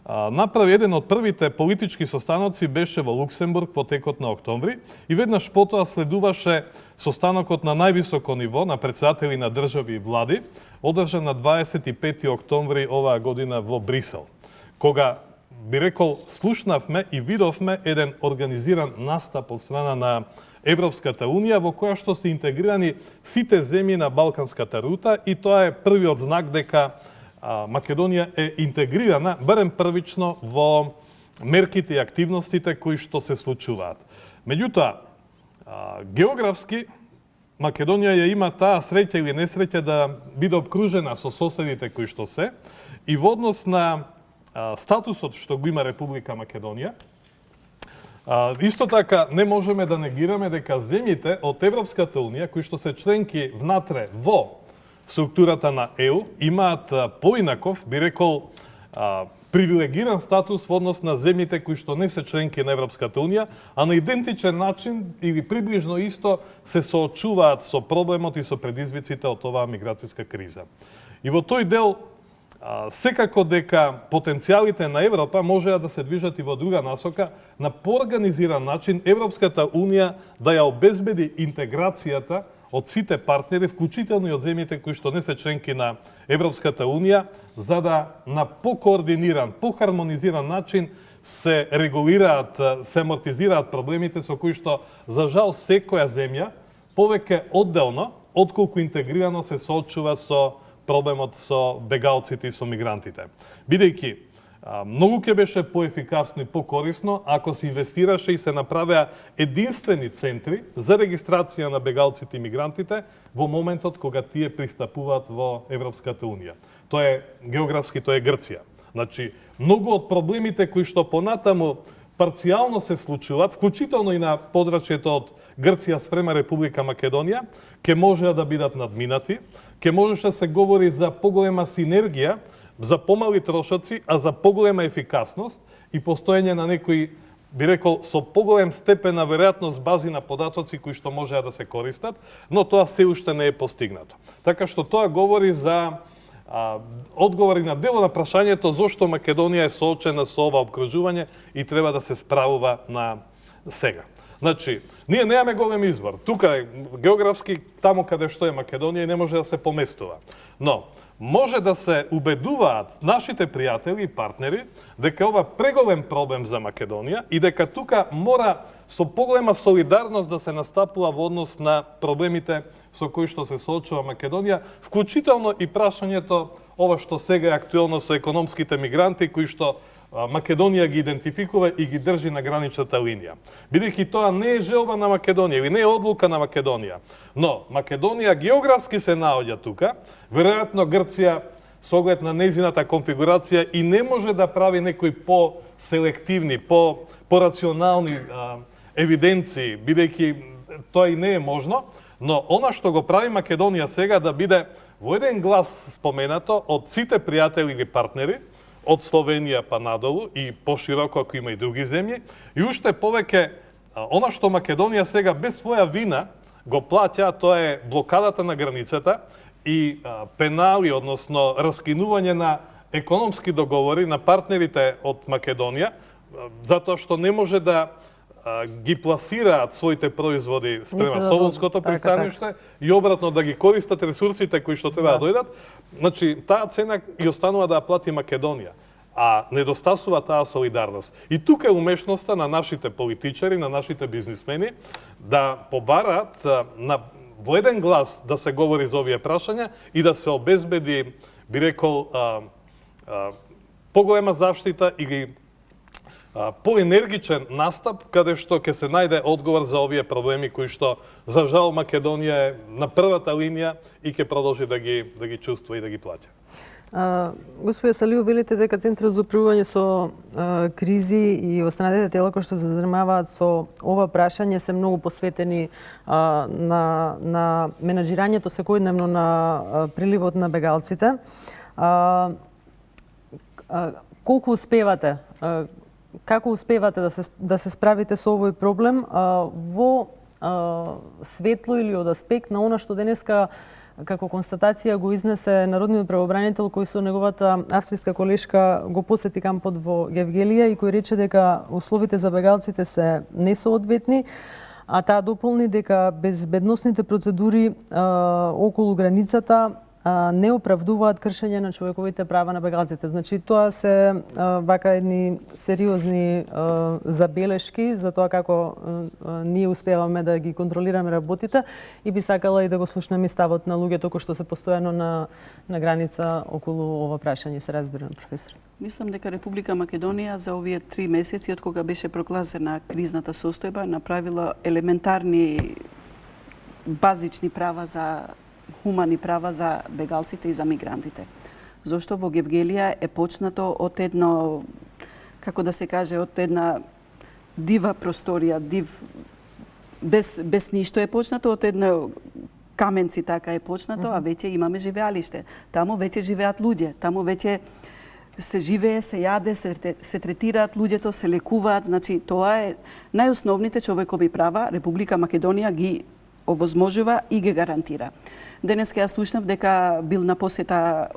направи еден од првите политички состаноци беше во Луксембург во текот на октомври и веднаш потоа следуваше состанокот на највисоко ниво на претседатели на држави и влади, одржан на 25 октомври оваа година во Брисел, кога би рекол, слушнавме и видовме еден организиран настап од страна на Европската Унија во која што се интегрирани сите земји на Балканската рута и тоа е првиот знак дека Македонија е интегрирана, барем првично, во мерките и активностите кои што се случуваат. Меѓутоа, географски Македонија ја има таа среќа или несреќа да биде обкружена со соседите кои што се, и во однос на статусот што го има Република Македонија, исто така не можеме да негираме дека земјите од Европската Унија, кои што се членки внатре во структурата на ЕУ, имаат поинаков, би рекол, привилегиран статус во однос на земјите кои што не се членки на Европската Унија, а на идентичен начин или приближно исто се соочуваат со проблемот и со предизвиците од оваа миграцијска криза. И во тој дел, секако дека потенцијалите на Европа можеа да се движат и во друга насока, на поорганизиран начин Европската Унија да ја обезбеди интеграцијата од сите партнери, вклучително и од земјите кои што не се членки на Европската Унија, за да на покоординиран, похармонизиран начин се регулираат, се амортизираат проблемите со кои што, за жал, секоја земја повеќе одделно, отколку интегрирано се соочува со проблемот со бегалците и со мигрантите. Бидејќи многу ќе беше поефикасно и покорисно ако се инвестираше и се направеа единствени центри за регистрација на бегалците и мигрантите во моментот кога тие пристапуваат во Европската Унија. Тоа е географски, тоа е Грција. Значи, многу од проблемите кои што понатаму парцијално се случуваат, вклучително и на подрачјето од Грција спрема Република Македонија, ќе можеа да бидат надминати, ќе можеше да се говори за поголема синергија, за помали трошоци, а за поголема ефикасност и постоење на некои, би рекол, со поголем степен на веројатност бази на податоци кои што можеа да се користат, но тоа се уште не е постигнато. Така што тоа говори за одговори на дело на прашањето зошто Македонија е соочена со ова обкружување и треба да се справува на сега. Значи, ние немаме голем избор. Тука е географски, таму каде што е Македонија, не може да се поместува. Но, може да се убедуваат нашите пријатели и партнери дека ова преголем проблем за Македонија и дека тука мора со поголема солидарност да се настапува во однос на проблемите со кои што се соочува Македонија, вклучително и прашањето ова што сега е актуелно со економските мигранти кои што Македонија ги идентификува и ги држи на граничната линија. Бидејќи тоа не е желба на Македонија или не е одлука на Македонија, но Македонија географски се наоѓа тука, веројатно Грција со оглед на нејзината конфигурација и не може да прави некои по-селективни, по-рационални евиденции, бидејќи тоа и не е можно, но она што го прави Македонија сега да биде во еден глас споменато од сите пријатели или партнери, од Словенија па надолу и пошироко ако има и други земји, и уште повеќе она што Македонија сега без своја вина го плаќа, тоа е блокадата на границата и пенали, односно раскинување на економски договори на партнерите од Македонија, затоа што не може да ги пласираат своите производи спрема Солунското пристаниште и обратно да ги користат ресурсите кои што треба да дојдат. Значи, таа цена и останува да ја плати Македонија, а недостасува таа солидарност. И тука е умешноста на нашите политичари, на нашите бизнисмени да побараат во еден глас да се говори за овие прашања и да се обезбеди, би рекол, поголема заштита или поенергичен настап каде што ќе се најде одговор за овие проблеми кои што за жал Македонија е на првата линија и ќе продолжи да ги чувствува и да ги плаќа. Господи Салиу, велите дека Центрот за управување со кризи и останатите тела кои што се занимаваат со ова прашање се многу посветени на менаџирањето секојдневно на приливот на бегалците. Колку успевате? Како успевате да се справите со овој проблем во светло или од аспект на она што денеска како констатација го изнесе народниот правобранител кој со неговата австријска колешка го посети кампот во Гевгелија и кој рече дека условите за бегалците се несоодветни, а таа дополни дека безбедносните процедури околу границата не оправдуваат кршење на човековите права на бегалците. Значи, тоа се вака едни сериозни забелешки за тоа како ние успеваме да ги контролираме работите и би сакала и да го слушнем и ставот на луѓето кои што се постојано на граница околу ова прашање, се разбира, професор. Мислам дека Република Македонија за овие 3 месеци од кога беше прогласена кризната состојба направила елементарни базични права хумани права за бегалците и за мигрантите. Зошто во Гевгелија е почнато од едно, како да се каже, од една дива просторија, без ништо е почнато, од едно каменци така е почнато, а веќе имаме живеалиште. Таму веќе живеат луѓе, таму веќе се живее, се јаде, се третираат луѓето, се лекуваат, значи тоа е најосновните човекови права Република Македонија ги овозможува и ги гарантира. Денеска ја слушнав дека бил на посета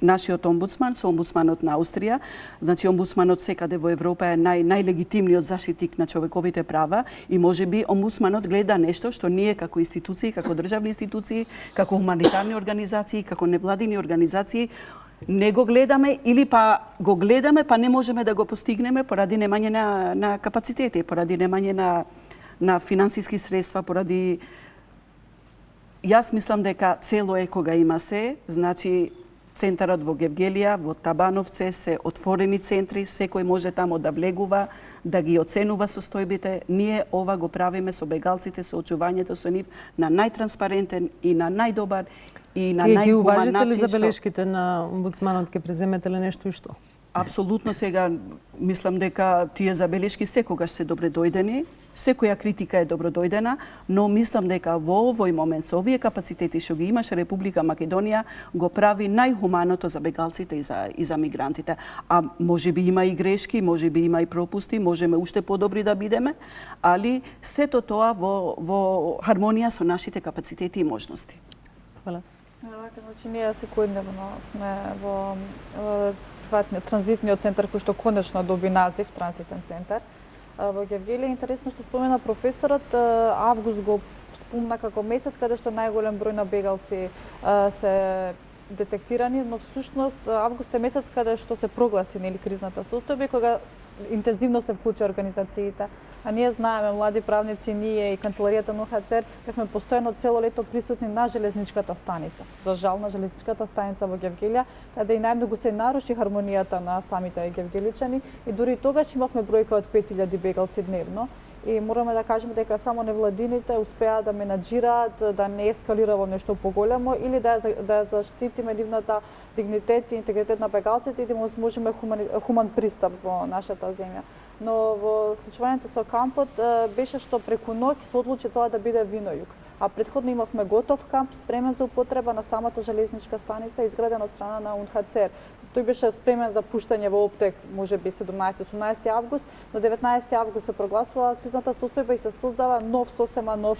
нашиот омбудсман со омбудсманот на Австрија. Значи омбудсманот секаде во Европа е најлегитимниот заштитник на човековите права и можеби омбудсманот гледа нешто што ние како институции, како државни институции, како хуманитарни организации, како невладини организации не го гледаме или па го гледаме па не можеме да го постигнеме поради немање на капацитети, поради немање на финансиски средства, поради... Јас мислам дека цело е кога има се, значи центарот во Гевгелија, во Табановце се отворени центри, секој може тамо да влегува, да ги оценува состојбите. Ние ова го правиме со бегалците, со очувањето со нив на најтранспарентен и на најдобар и на најхуман начин. Ги уважите ли забелешките на омбудсманот, ке преземете ли нешто и што? Апсолутно, сега мислам дека тие забелешки секогаш се добредојдени, секоја критика е добродојдена, но мислам дека во овој момент со овие капацитети што ги имаше Република Македонија го прави најхуманото за бегалците и за мигрантите. А можеби има и грешки, можеби има и пропусти, можеме уште подобри да бидеме, али сето тоа во хармонија со нашите капацитети и можности. Хвала. Значи ние секојдневно сме во транзитниот центар кој што конечно доби назив транзитен центар. Во Гевгелија интересно што спомена професорот, август го спомна како месец каде што најголем број на бегалци се детектирани, но всушност август е месец каде што се прогласи нели кризната состојба, кога интензивно се вклучи организациите. А ние знаеме, млади правници, ние и канцеларијата на УНХЦР, бевме постојано цело лето присутни на железничката станица. За жал на железничката станица во Гевгелија, каде и најмногу се наруши хармонијата на самите гевгеличани и дури тогаш имавме бројка од 5000 бегалци дневно. И мораме да кажеме дека само невладините успеа да менаџираат, да не ескалира во нешто поголемо или да заштитиме нивната дигнитет и интегритет на бегалците и да можеме хуман пристап во нашата земја. Но во случувањето со кампот беше што преку ноќ се одлучи тоа да биде Винојуг. А претходно имавме готов камп спремен за употреба на самата железничка станица изграден од страна на УНХЦР. Тој беше спремен за пуштање во оптек, можеби 17-18 август, но 19 август се прогласува кризната состојба и се создава сосема нов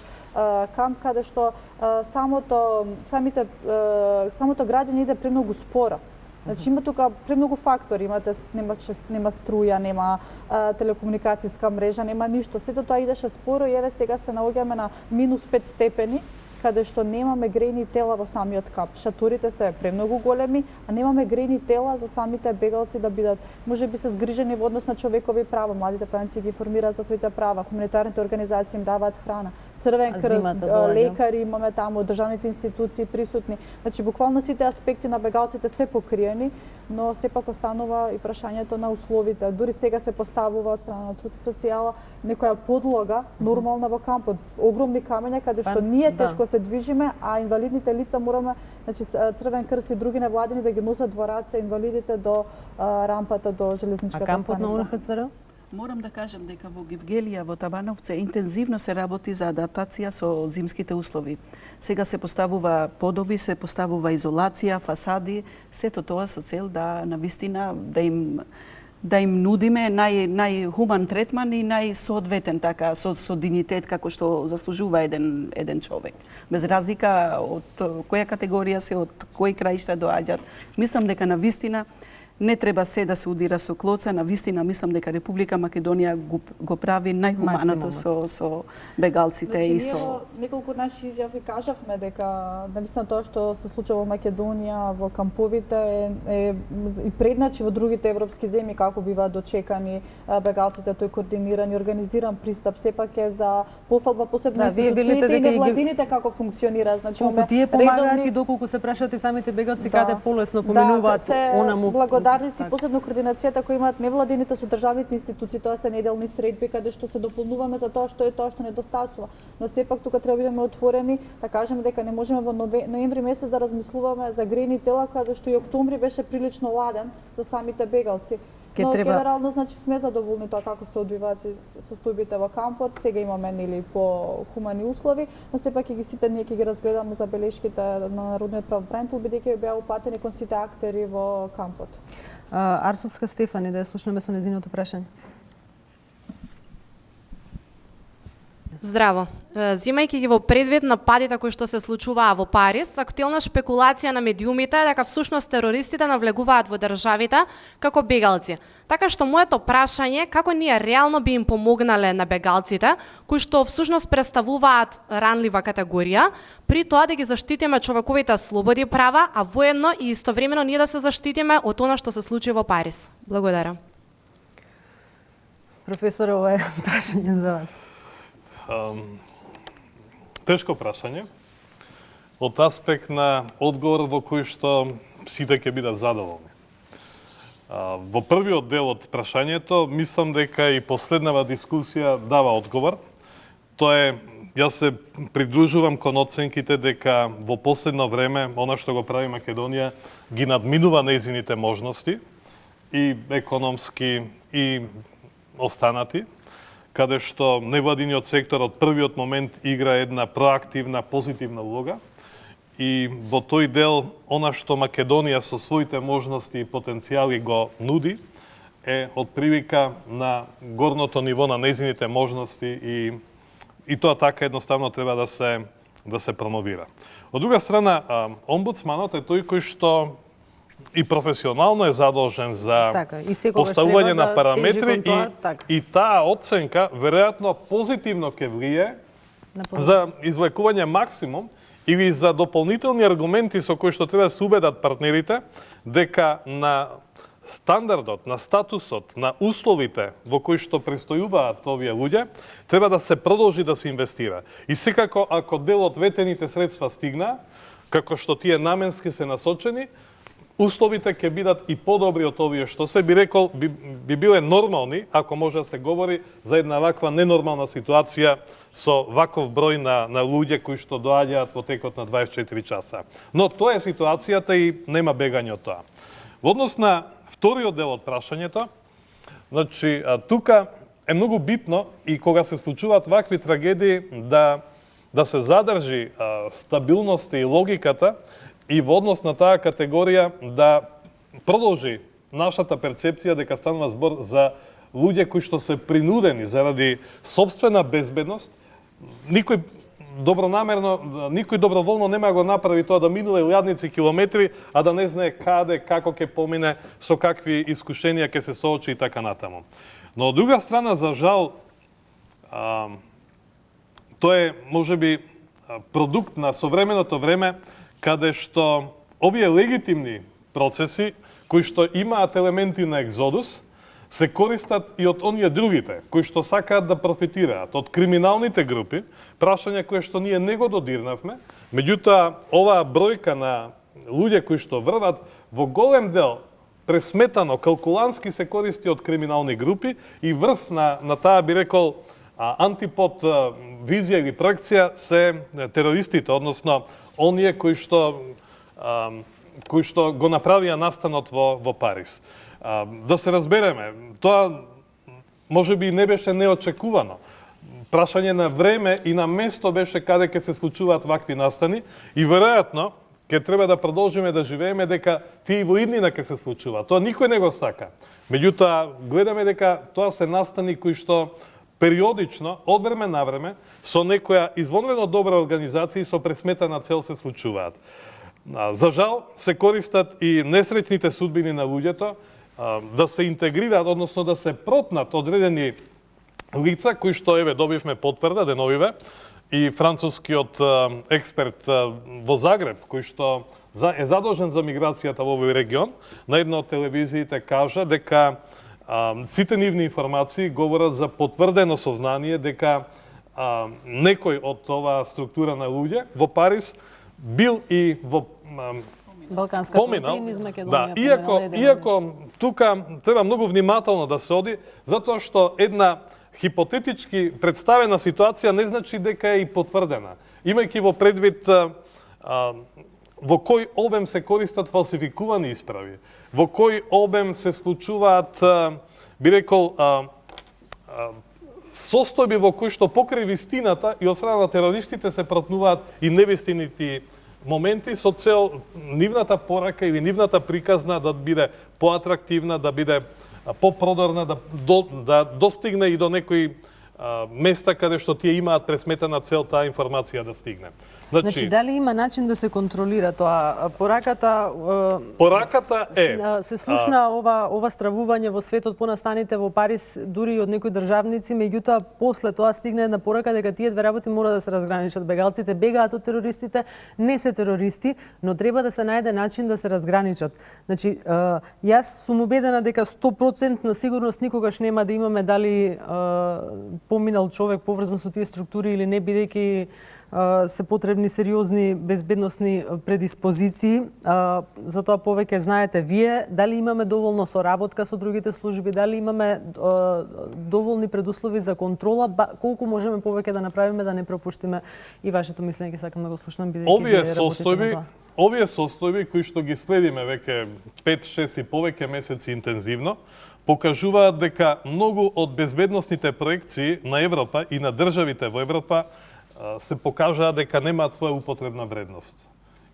камп каде што самото градење иде премногу спора. Значи има тука премногу фактори, нема струја, нема телекомуникацијска мрежа, нема ништо. Сето тоа идеше споро и еве сега се наоѓаме на -5 степени, каде што немаме грејни тела во самиот камп. Шаторите се премногу големи, а немаме грејни тела за самите бегалци да бидат, можеби се згрижени во однос на човекови права. Младите правници ги информираат за своите права, хуманитарните организации им даваат храна. Црвен крст, лекари имаме таму, државните институции присутни. Значи буквално сите аспекти на бегалците се покриени, но сепак останува и прашањето на условите. Дури сега се поставува од страна на труд и социјала некоја подлога нормална во кампот. Огромни камења каде што ние тешко се движиме, а инвалидните лица мораме, значи Црвен крст и други невладини да ги носат во раце инвалидите до рампата до железничката станица. А кампот на УНХЦР? Морам да кажам дека во Гевгелија, во Табановце, интензивно се работи за адаптација со зимските услови. Сега се поставува подови, се поставува изолација, фасади, сето тоа со цел да навистина да им нудиме најхуман третман и најсоодветен така со дигнитет како што заслужува еден човек. Без разлика од која категорија се, од кој краишта доаѓаат. Мислам дека навистина не треба се да се удира со клоца, навистина мислам дека Република Македонија го прави најхуманото со бегалците и со... Значи, неколку наши изјави кажавме дека навистина тоа што се случува во Македонија, во камповите и предначи во другите европски земји како бива дочекани бегалците, тој координиран и организиран пристап, сепак е за пофалба посебно институциите и невладините како функционира. Значи, колку тие помагаат и доколку се прашат и самите бегалци каде полесно поминуваат онаму солидарност и посебно координацијата која имаат невладините со државните институции, тоа се неделни средби каде што се дополнуваме за тоа што е тоа што недостасува. Но сепак тука треба да бидеме отворени, да кажеме дека не можеме во ноември месец да размислуваме за грејни тела каде што и октомври беше прилично ладен за самите бегалци. Но генерално значи сме задоволни тоа како се одвиваат состојбите во кампот. Сега имаме нели по хумани услови, но сепак и сите ние ќе ги разгледаме забелешките на народниот правобранител бидејќи беа упатени кон сите актери во кампот. Арсовска Стефани, да ја слушнеме со нејзиното прашање. Здраво. Зимајќи ги во предвид на падите кои што се случуваа во Париз, актуелна шпекулација на медиумите е дека всушност терористите навлегуваат во државите како бегалци. Така што моето прашање како ние реално би им помогнале на бегалците, кои што всушност представуваат ранлива категорија, при тоа да ги заштитиме човековите слободи и права, а воедно и истовремено ние да се заштитиме од она што се случи во Париз. Благодарам. Професоре, ова е прашање за вас. Тешко прашање. Од аспект на одговор во кој што сите ќе бидат задоволни. Во првиот дел од прашањето, мислам дека и последнава дискусија дава одговор. Тоа е, јас се придружувам кон оценките дека во последно време, она што го прави Македонија, ги надминува нејзините можности, и економски, и останати, каде што невладиниот сектор од првиот момент игра една проактивна, позитивна улога. И во тој дел, она што Македонија со своите можности и потенцијали го нуди, е од привика на горното ниво на нејзините можности и тоа така едноставно треба да се промовира. Од друга страна, омбудсманот е тој кој што и професионално е задолжен за поставување на параметри и таа оценка веројатно позитивно ќе влие за извлекување максимум или за дополнителни аргументи со кои што треба да се убедат партнерите дека на стандардот, на статусот, на условите во кои што престојуваат овие луѓе, треба да се продолжи да се инвестира. И секако, ако дел од ветените средства стигна, како што тие наменски се насочени, условите ќе бидат и подобри од овие што се, би рекол, би биле нормални, ако може да се говори за една ваква ненормална ситуација со ваков број на луѓе кои што доаѓаат во текот на 24 часа. Но тоа е ситуацијата и нема бегање од тоа. Во однос на вториот дел од прашањето, значи, тука е многу битно и кога се случуваат вакви трагедии да се задржи стабилноста и логиката и во однос на таа категорија да продолжи нашата перцепција дека станува збор за луѓе кои што се принудени заради собствена безбедност. Никој добронамерно, никој доброволно нема го направи тоа да минува илјадници километри, а да не знае каде, како ќе помине, со какви искушенија ќе се соочи и така натаму. Но од друга страна, за жал, тоа е можеби продукт на современото време, каде што овие легитимни процеси, кои што имаат елементи на екзодус, се користат и од оние другите, кои што сакаат да профитираат од криминалните групи, прашање кое што ние не го додирнавме, меѓутоа оваа бројка на луѓе кои што врват во голем дел пресметано, калкулански се користи од криминални групи и врв на таа би рекол антипод визија или проекција се терористите, односно оние кои што го направија настанот во Париз. Да се разбереме, тоа можеби не беше неочекувано. Прашање на време и на место беше каде ќе се случуваат вакви настани и веројатно ќе треба да продолжиме да живееме дека тие во иднина ќе се случува. Тоа никој не го сака. Меѓутоа, гледаме дека тоа се настани кои што периодично, од време на време, со некоја извонредно добра организација и со пресметана цел се случуваат. За жал, се користат и несреќните судбини на луѓето да се интегрираат, односно да се протнат одредени лица кои што, еве, добивме потврда деновиве, и францускиот експерт во Загреб, кој што е задолжен за миграцијата во овој регион, на една од телевизиите кажа дека сите нивни информации говорат за потврдено сознание дека некој од оваа структура на луѓе во Париз бил и во Балканската поминал. и низ Македонија. Да, иако тука треба многу внимателно да се оди, затоа што една хипотетички представена ситуација не значи дека е и потврдена. Имајќи во предвид во кој обем се користат фалсификувани исправи, во кој обем се случуваат, би рекол, состојби во кои што покрај вистината и од страна на терористите се протнуваат и невистинити моменти со цел нивната порака или нивната приказна да биде поатрактивна, да биде попродорна, да достигне и до некои места каде што тие имаат пресметена цел таа информација да стигне. Значи, дали има начин да се контролира тоа? Пораката е се слушна ова стравување во светот по настаните во Париз, дури и од некои државници, меѓутоа после тоа стигна една порака дека тие две работи мора да се разграничат. Бегалците бегаат од терористите, не се терористи, но треба да се најде начин да се разграничат. Значи, јас сум убедена дека 100% на сигурност никогаш нема да имаме дали поминал човек поврзан со тие структури или не, бидејќи се потребни сериозни безбедносни предиспозиции. Затоа повеќе знаете вие, дали имаме доволно соработка со другите служби, дали имаме доволни предуслови за контрола, колку можеме повеќе да направиме да не пропуштиме и вашето мислење, ќе сакам да го слушнам, бидејќи овие состојби кои што ги следиме веќе 5, 6 и повеќе месеци интензивно, покажуваат дека многу од безбедносните проекции на Европа и на државите во Европа се покажаа дека немаат своја употребна вредност.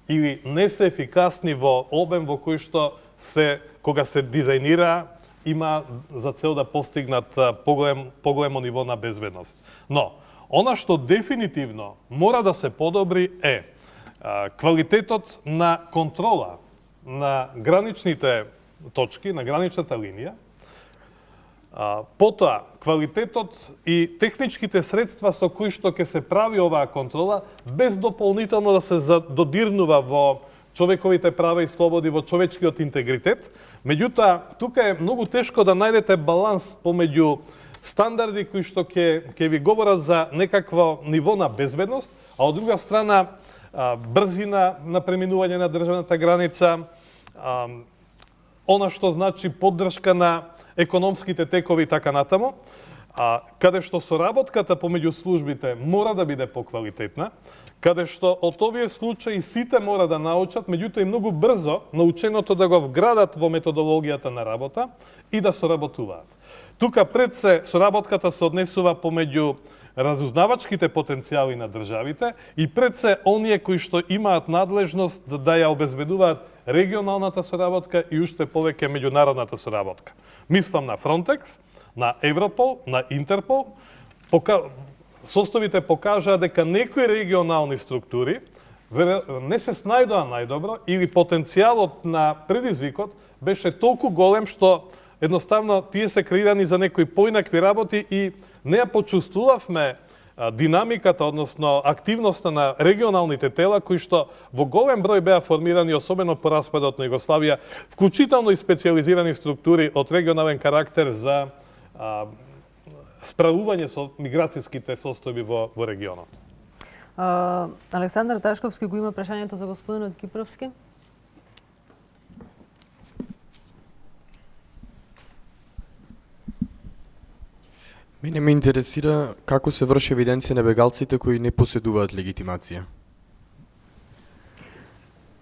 Или не се ефикасни во обем во кој што кога се дизајнира, има за цел да постигнат поголемо ниво на безбедност. Но, она што дефинитивно мора да се подобри е квалитетот на контрола на граничните точки, на граничната линија, потоа, квалитетот и техничките средства со кои што ќе се прави оваа контрола, без дополнително да се додирнува во човековите права и слободи, во човечкиот интегритет. Меѓутоа, тука е многу тешко да најдете баланс помеѓу стандарди кои што ќе ви говорат за некакво ниво на безбедност, а од друга страна брзина на преминување на државната граница, она што значи поддршка на економските текови и така натаму, каде што соработката помеѓу службите мора да биде поквалитетна, каде што од овие случаи сите мора да научат, меѓутоа и многу брзо наученото да го вградат во методологијата на работа и да соработуваат. Тука пред се соработката се однесува помеѓу разузнавачките потенцијали на државите и пред се оние кои што имаат надлежност да ја обезбедуваат регионалната соработка и уште повеќе меѓународната соработка. Мислам на Frontex, на Европол, на Интерпол. Составите покажаа дека некои регионални структури не се снајдоа најдобро или потенцијалот на предизвикот беше толку голем што едноставно тие се креирани за некои поинакви работи и не ја почувствувавме динамиката, односно активноста на регионалните тела кои што во голем број беа формирани, особено по распадот на Југославија, вклучително и специјализирани структури од регионален карактер за справување со миграцијските состојби во регионот. Александар Ташковски го има прашањето за господинот Кипровски. Мене ме интересира како се врши евиденција на бегалците кои не поседуваат легитимација.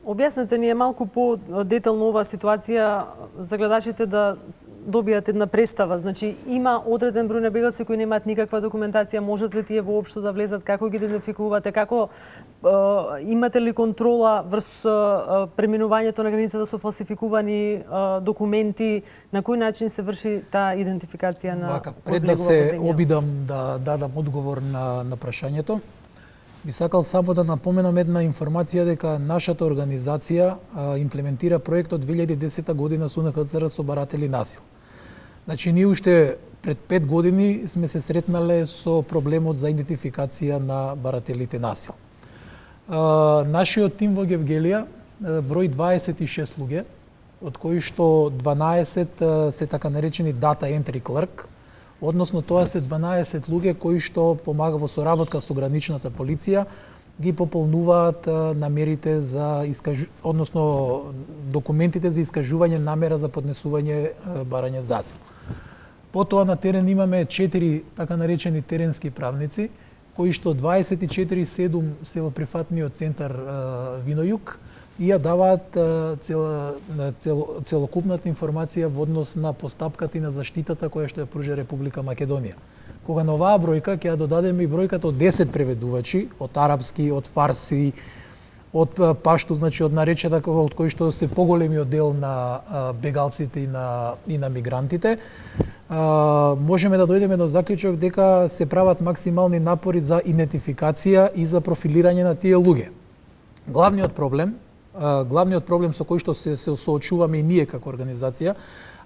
Објаснете ни малку по-детално оваа ситуација за гледачите да добијат една представа. Значи, има одреден број на бегалци кои немаат никаква документација, можат ли тие воопшто да влезат, како ги идентификувате, како имате ли контрола врз преминувањето на границата со фалсификувани документи, на кој начин се врши таа идентификација на пред да се обидам да дадам одговор на прашањето, би сакал само да напоменам една информација дека нашата организација имплементира проектот 2010 година со УНХЦР со баратели насил. Значи, ние уште пред 5 години сме се сретнале со проблемот за идентификација на барателите насил. Нашиот тим во Гевгелија број 26 луѓе, од кои што 12 се така наречени data entry clerk, односно тоа се 12 луѓе кои што помага во соработка со граничната полиција ги пополнуваат намерите за односно документите за искажување намера за поднесување барање за азил. Потоа на терен имаме 4 така наречени теренски правници, кои што 24/7 се во прифатниот центар Винојук и ја даваат целокупната информација во однос на постапката и на заштитата која што ја пружа Република Македонија. Кога на оваа бројка ќе ја додадеме и бројката од 10 преведувачи, од арапски, од фарси, од пашту, значи од наречјата од кои што се поголемиот дел на бегалците и на мигрантите, можеме да дојдеме до заклучок дека се прават максимални напори за идентификација и за профилирање на тие луѓе. Главниот проблем со кој што се соочуваме и ние како организација,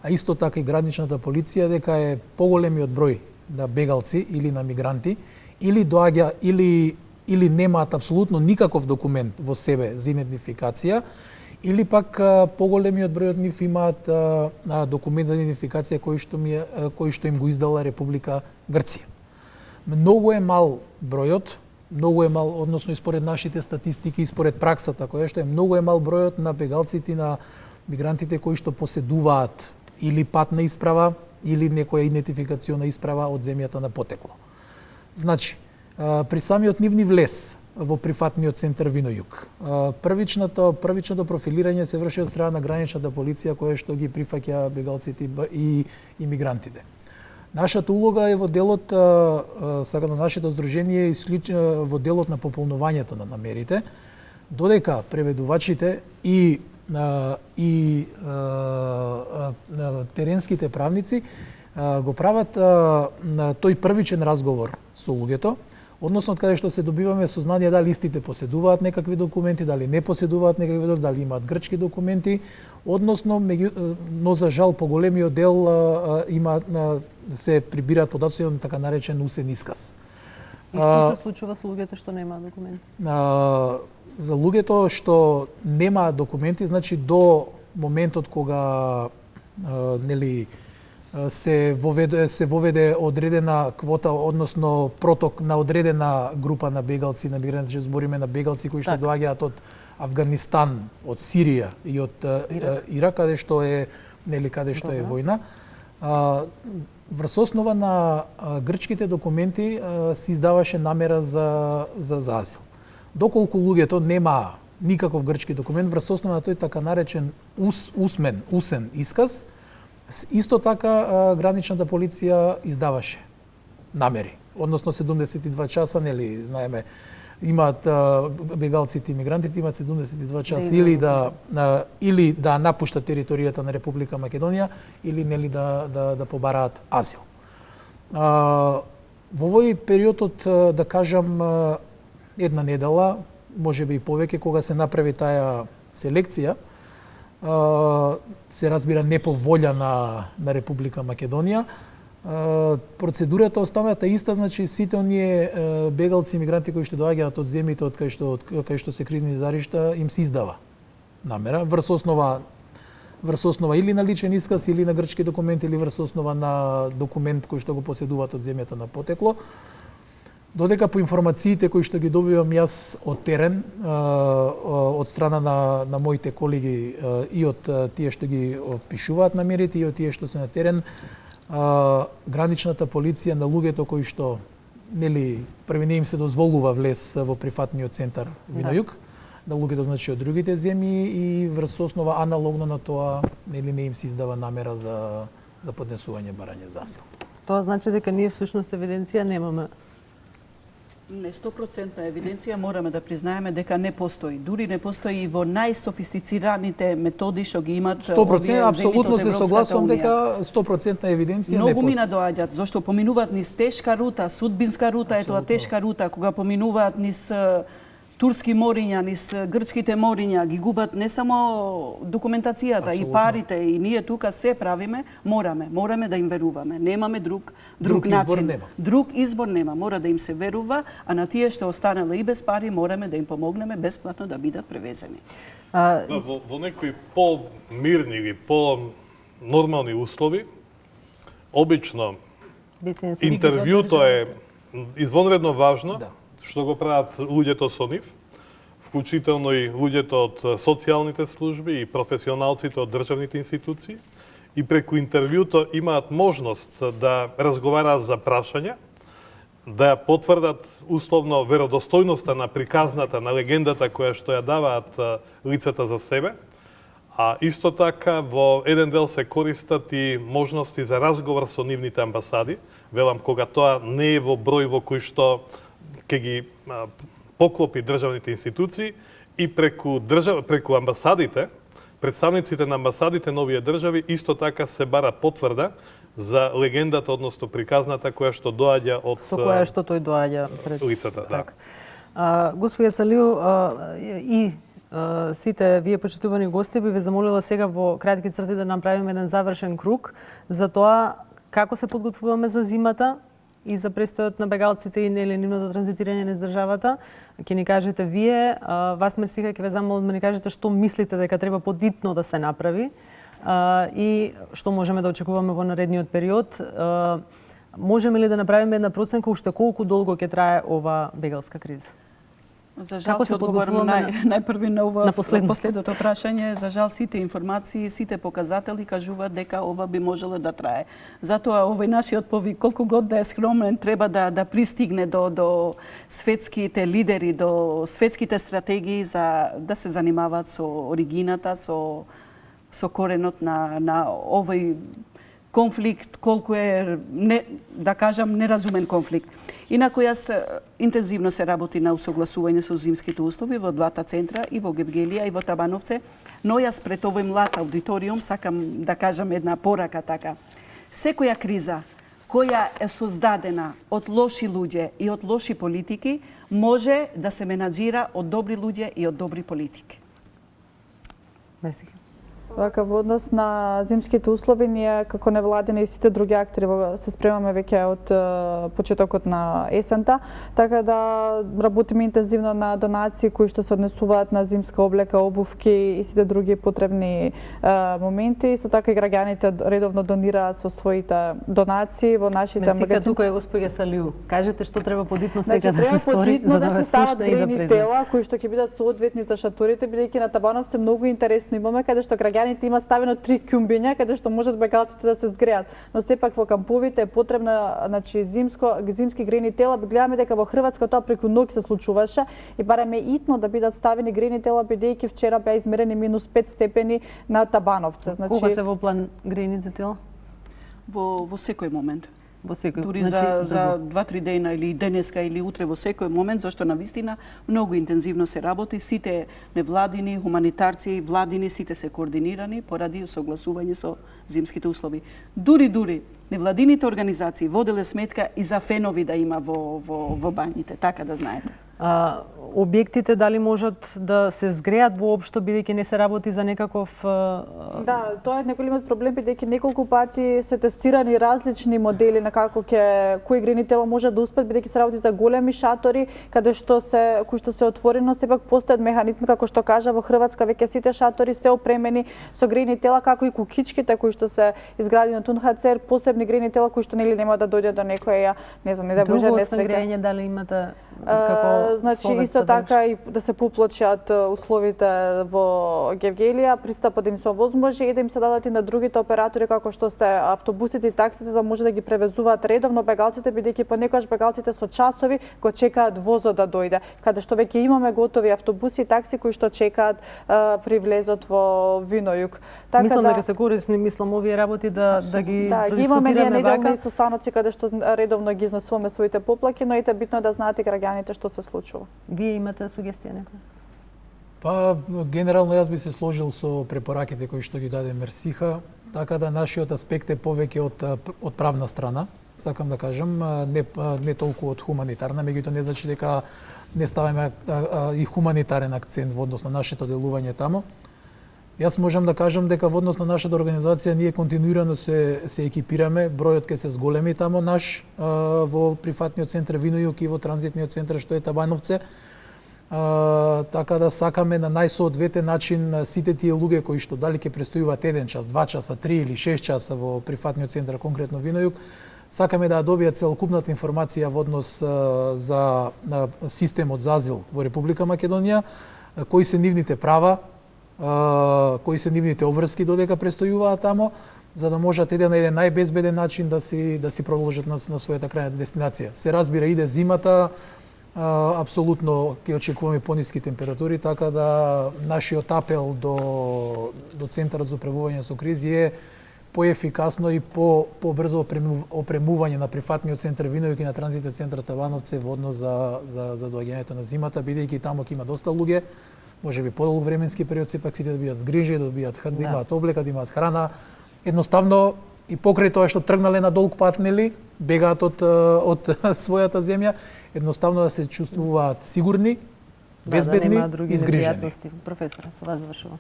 а исто така и граничната полиција, дека е поголемиот број на бегалци или на мигранти или доаѓа или немаат апсолутно никаков документ во себе за идентификација, или пак поголемиот број од нив имаат документ за идентификација кој што им го издала Република Грција. Многу е мал бројот, односно и според нашите статистики и според праксата која што е, многу е мал бројот на бегалците и на мигрантите кои што поседуваат или патна исправа или некоја идентификациона исправа од земјата на потекло. Значи, при самиот нивни влез во прифатниот центар Винојук, првичното профилирање се врши од страна на граничната полиција која што ги прифаќа бегалците и имигрантите. Нашата улога е во делот, сега на нашето здружение, во делот на пополнувањето на намерите, додека преведувачите и теренските правници го прават тој првичен разговор со луѓето, односно од каде што се добиваме сознание дали истите поседуваат некакви документи, дали не поседуваат некакви документи, дали имаат грчки документи, односно, но за жал поголемиот дел се прибираат податоци на така наречен усен исказ. И што се случува со луѓето што немаат документи? За луѓето што немаат документи, значи до моментот кога се воведе одредена квота, односно проток на одредена група на бегалци, на мигранти, че збориме на бегалци кои што доаѓаат од Афганистан, од Сирија и од Ирак, каде што е војна. Врз основа на грчките документи се издаваше намера за азил. Доколку луѓето нема никаков грчки документ, врз основа на тој така наречен усен исказ, исто така граничната полиција издаваше намери. Односно 72 часа, знаеме, имаат бегалците и мигрантите имаат 72 часа или да напуштат територијата на Република Македонија или да побараат азил. Во овој период од, да кажам, една недела, можеби и повеќе, кога се направи таа селекција, се разбира не по волја на Република Македонија, процедурата останата иста, значи сите оние бегалци и мигранти кои што доаѓаат од земјите од кај што се кризни заришта, им се издава намера врз основа или на личен исказ или на грчки документ или врз основа на документ кој што го поседуваат од земјата на потекло. Додека по информациите кои што ги добивам јас од терен, од страна на моите колеги и од тие што ги опишуваат намерите и од тие што се на терен, граничната полиција на луѓето кои што први не им се дозволува влез во прифатниот центар Винојук, на луѓето значи од другите земји и врз основа аналогно на тоа не им се издава намера за поднесување барање за азил. Тоа значи дека ние всушност евиденција немаме. Не 100% евиденција мораме да признаеме дека не постои. Дури не постои и во најсофистицираните методи што ги имат 100%, апсолутно се согласувам дека 100% евиденција многу не постои. мина доаѓаат, зашто поминуваат низ тешка рута, судбинска рута, е тоа тешка рута, кога поминуваат низ турски мориња, низ грчките мориња, ги губат не само документацијата, и парите, и ние тука се правиме, мораме да им веруваме. Немаме друг начин. Друг избор нема. Мора да им се верува, а на тие што останале и без пари, мораме да им помогнеме бесплатно да бидат превезени. Во некои по-мирни или по-нормални услови, обично интервјуто е извонредно важно, што го прават луѓето со нив, вклучително и луѓето од социјалните служби и професионалците од државните институции, и преку интервјуто имаат можност да разговараат за прашања, да ја потврдат условно веродостојноста на приказната, на легендата која што ја даваат лицата за себе, а исто така во еден дел се користат и можности за разговор со нивните амбасади, велам кога тоа не е во број во кој што ќе ги поклопи државните институции и преку амбасадите, представниците на амбасадите на овие држави исто така се бара потврда за легендата, односно приказната која што доаѓа од со која што тој доаѓа пред лицата, да. Господја Салиу, и сите вие почитувани гости би ве замолила сега во кратки црти да направиме еден завршен круг за тоа како се подготвуваме за зимата и за престојот на бегалците и нивното транзитирање низ државата. Ќе ни кажете вие, вас Мерсиха ќе ве замолам да ни кажете што мислите дека треба подитно да се направи и што можеме да очекуваме во наредниот период. Можеме ли да направиме една проценка уште колку долго ќе трае ова бегалска криза? За жал ќе одговорам најпрви на ова последното прашање. За жал сите информации, сите показатели кажуваат дека ова би можело да трае. Затоа овој нашиот повик, колку год да е скромен, треба да пристигне до светските лидери, до светските стратегии за да се занимаваат со оригината, со коренот на овој конфликт, колку е, да кажам, неразумен конфликт. Инаку јас интензивно се работи на усогласување со зимските услови во двата центра, и во Гевгелија и во Табановце, но јас пред овој млад аудиториум сакам да кажам една порака така. Секоја криза која е создадена од лоши луѓе и од лоши политики може да се менаџира од добри луѓе и од добри политики. Мерси. Вака, во однос на зимските услови, ние како невладини и сите други актери се спремаме веќе од почетокот на есента, така да работиме интензивно на донации кои што се однесуваат на зимска облека, обувки и сите други потребни моменти. Исто така и граѓаните редовно донираат со своите донации во нашите магазини. Мерсика, тука е господја Салиу. Кажете што треба подитно сега да се стори за да се стават грени тела кои што ќе бидат соодветни за шаторите, бидејќи на Табановце многу интересно имаме каде што граѓаните имаат ставено 3 ќумбиња каде што можат бегалците да се згреат. Но сепак во камповите е потребна, значи зимски грени тела. Гледаме дека во Хрватска тоа преку ноќ се случуваше и барем е итно да бидат ставени грени тела, бидејќи вчера беа измерени -5 степени на Табановце. Значи кога се во план грените тела? Во секој момент. Дури значи, за 2-3 дена или денеска или утре во секој момент, зашто навистина многу интензивно се работи, сите невладини, хуманитарци, владини, сите се координирани поради согласување со зимските услови. Дури невладините организации воделе сметка и за фенови да има во бањите, така да знаете. Објектите дали можат да се згреат воопшто, бидејќи не се работи за некаков... Да, тоа е неголемиот проблем, бидејќи неколку пати се тестирани различни модели на кои грени тела можат да успеат, бидејќи се работи за големи шатори, кои што се отворено, сепак постојат механизми, како што кажа, во Хрватска веќе сите шатори се опремени со грени тела, како и кукичките кои што се изградени од УНХЦР, посебни грени тела кои што нели нема да дојде до некоја, не знам, не да боже несреќа. Друго грење дали имате како значи исто така и да се поплочат условите во Гевгелија, пристапот да им се овозможи и да им се дадат и на другите оператори како што сте автобусите и таксите, да може да ги превезуваат редовно бегалците, бидејќи понекогаш бегалците со часови го чекаат возот да дојде, каде што веќе имаме готови автобуси и такси кои што чекаат при влезот во Винојуг. Така мислам дека се корисни, овие работи да ги имаме ние неделни состаноци каде што редовно ги изнесуваме своите поплаки, но и битно е да знаат и граѓаните што се случува. Вие имате сугестија некоја? Па, генерално јас би се сложил со препораките кои што ги даде Мерсиха, така да нашиот аспект е повеќе од правна страна, сакам да кажам, не толку од хуманитарна, меѓутоа не значи дека не ставаме и хуманитарен акцент во однос на нашето делување таму. Јас можам да кажам дека во однос на нашата организација ние континуирано се екипираме, бројот ќе се зголеми таму во прифатниот центар Винојуг и во транзитниот центар што е Табановце. Така да сакаме на најсоодветен начин сите тие луѓе кои што дали ќе престојуваат 1 час, 2 часа, 3 или 6 часа во прифатниот центар, конкретно Винојуг, сакаме да добијат целокупната информација во однос за системот за азил во Република Македонија, кои се нивните права, кои се нивните обврски додека престојуваат тамо, за да можат на еден најбезбеден начин да си продолжат на својата крајна дестинација. Се разбира, иде зимата, апсолутно ќе очекуваме пониски температури, така да нашиот апел до Центарот за управување со кризи е поефикасно и побрзо опремување на прифатниот центар Виновик и на транзитниот центар Табановце во однос за доаѓањето на зимата, бидејќи таму ќе има доста луѓе, можеби подолг временски период, сепак сите да бидат згрижени, да имаат облека, да имаат храна. Едноставно и покрај тоа што тргнале на долг пат, нели, бегаат од својата земја, едноставно да се чувствуваат сигурни, безбедни и згрижени. Професор, со вас завршувам.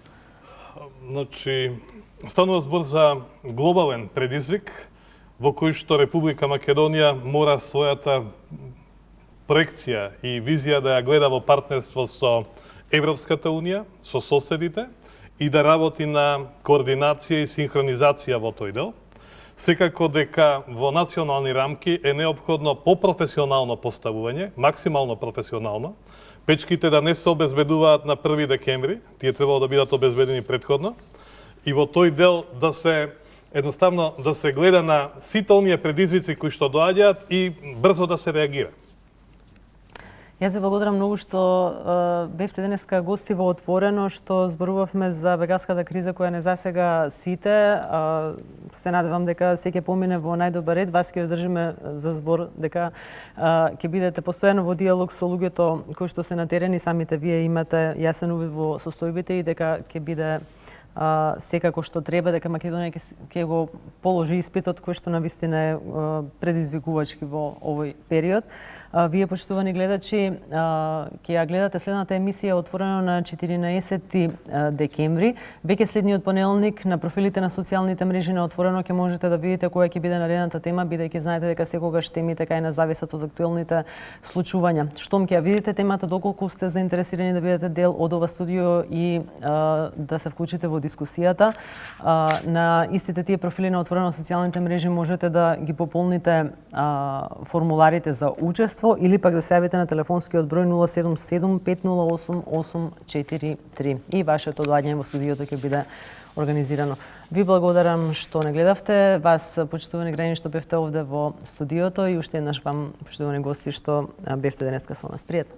Значи, станува збор за глобален предизвик во кој што Република Македонија мора својата проекција и визија да ја гледа во партнерство со Европската Унија, со соседите и да работи на координација и синхронизација во тој дел. Секако дека во национални рамки е неопходно попрофесионално поставување, максимално професионално, печките да не се обезбедуваат на 1 декември, тие требало да бидат обезбедени претходно, и во тој дел да се едноставно да се гледа на сите оние предизвици кои што доаѓаат и брзо да се реагира. Јас ви благодарам многу што бевте денеска гости во Отворено, што зборувавме за бегалската криза која не засега сите. Се надевам дека се ќе помине во најдобар ред. Вас ќе ве држиме за збор дека ќе бидете постојано во диалог со луѓето кои што се на терен и самите вие имате јасен увид во состојбите и дека ќе биде секако што треба, дека Македонија ќе го положи испитот кој што навистина е предизвикувачки во овој период. Вие, почитувани гледачи, ќе ја гледате следната емисија Отворено на 14 декември. Веќе следниот понеделник на профилите на социјалните мрежи на Отворено ќе можете да видите која ќе биде наредната тема, бидејќи знаете дека секогаш темите кај нас зависат од актуелните случувања. Штом ќе ја видите темата, доколку сте заинтересирани да бидете дел од ова студио и да се вклучите во дискусијата, на истите тие профили на Отворено социјалните мрежи можете да ги пополните формуларите за учество или пак да се јавите на телефонскиот број 077 508 843 и вашето доаѓање во студиото ќе биде организирано. Ви благодарам што не гледавте, вас, почитувани граѓани, што бевте овде во студиото и уште еднаш вам, почитувани гости, што бевте денеска со нас. Пријатно.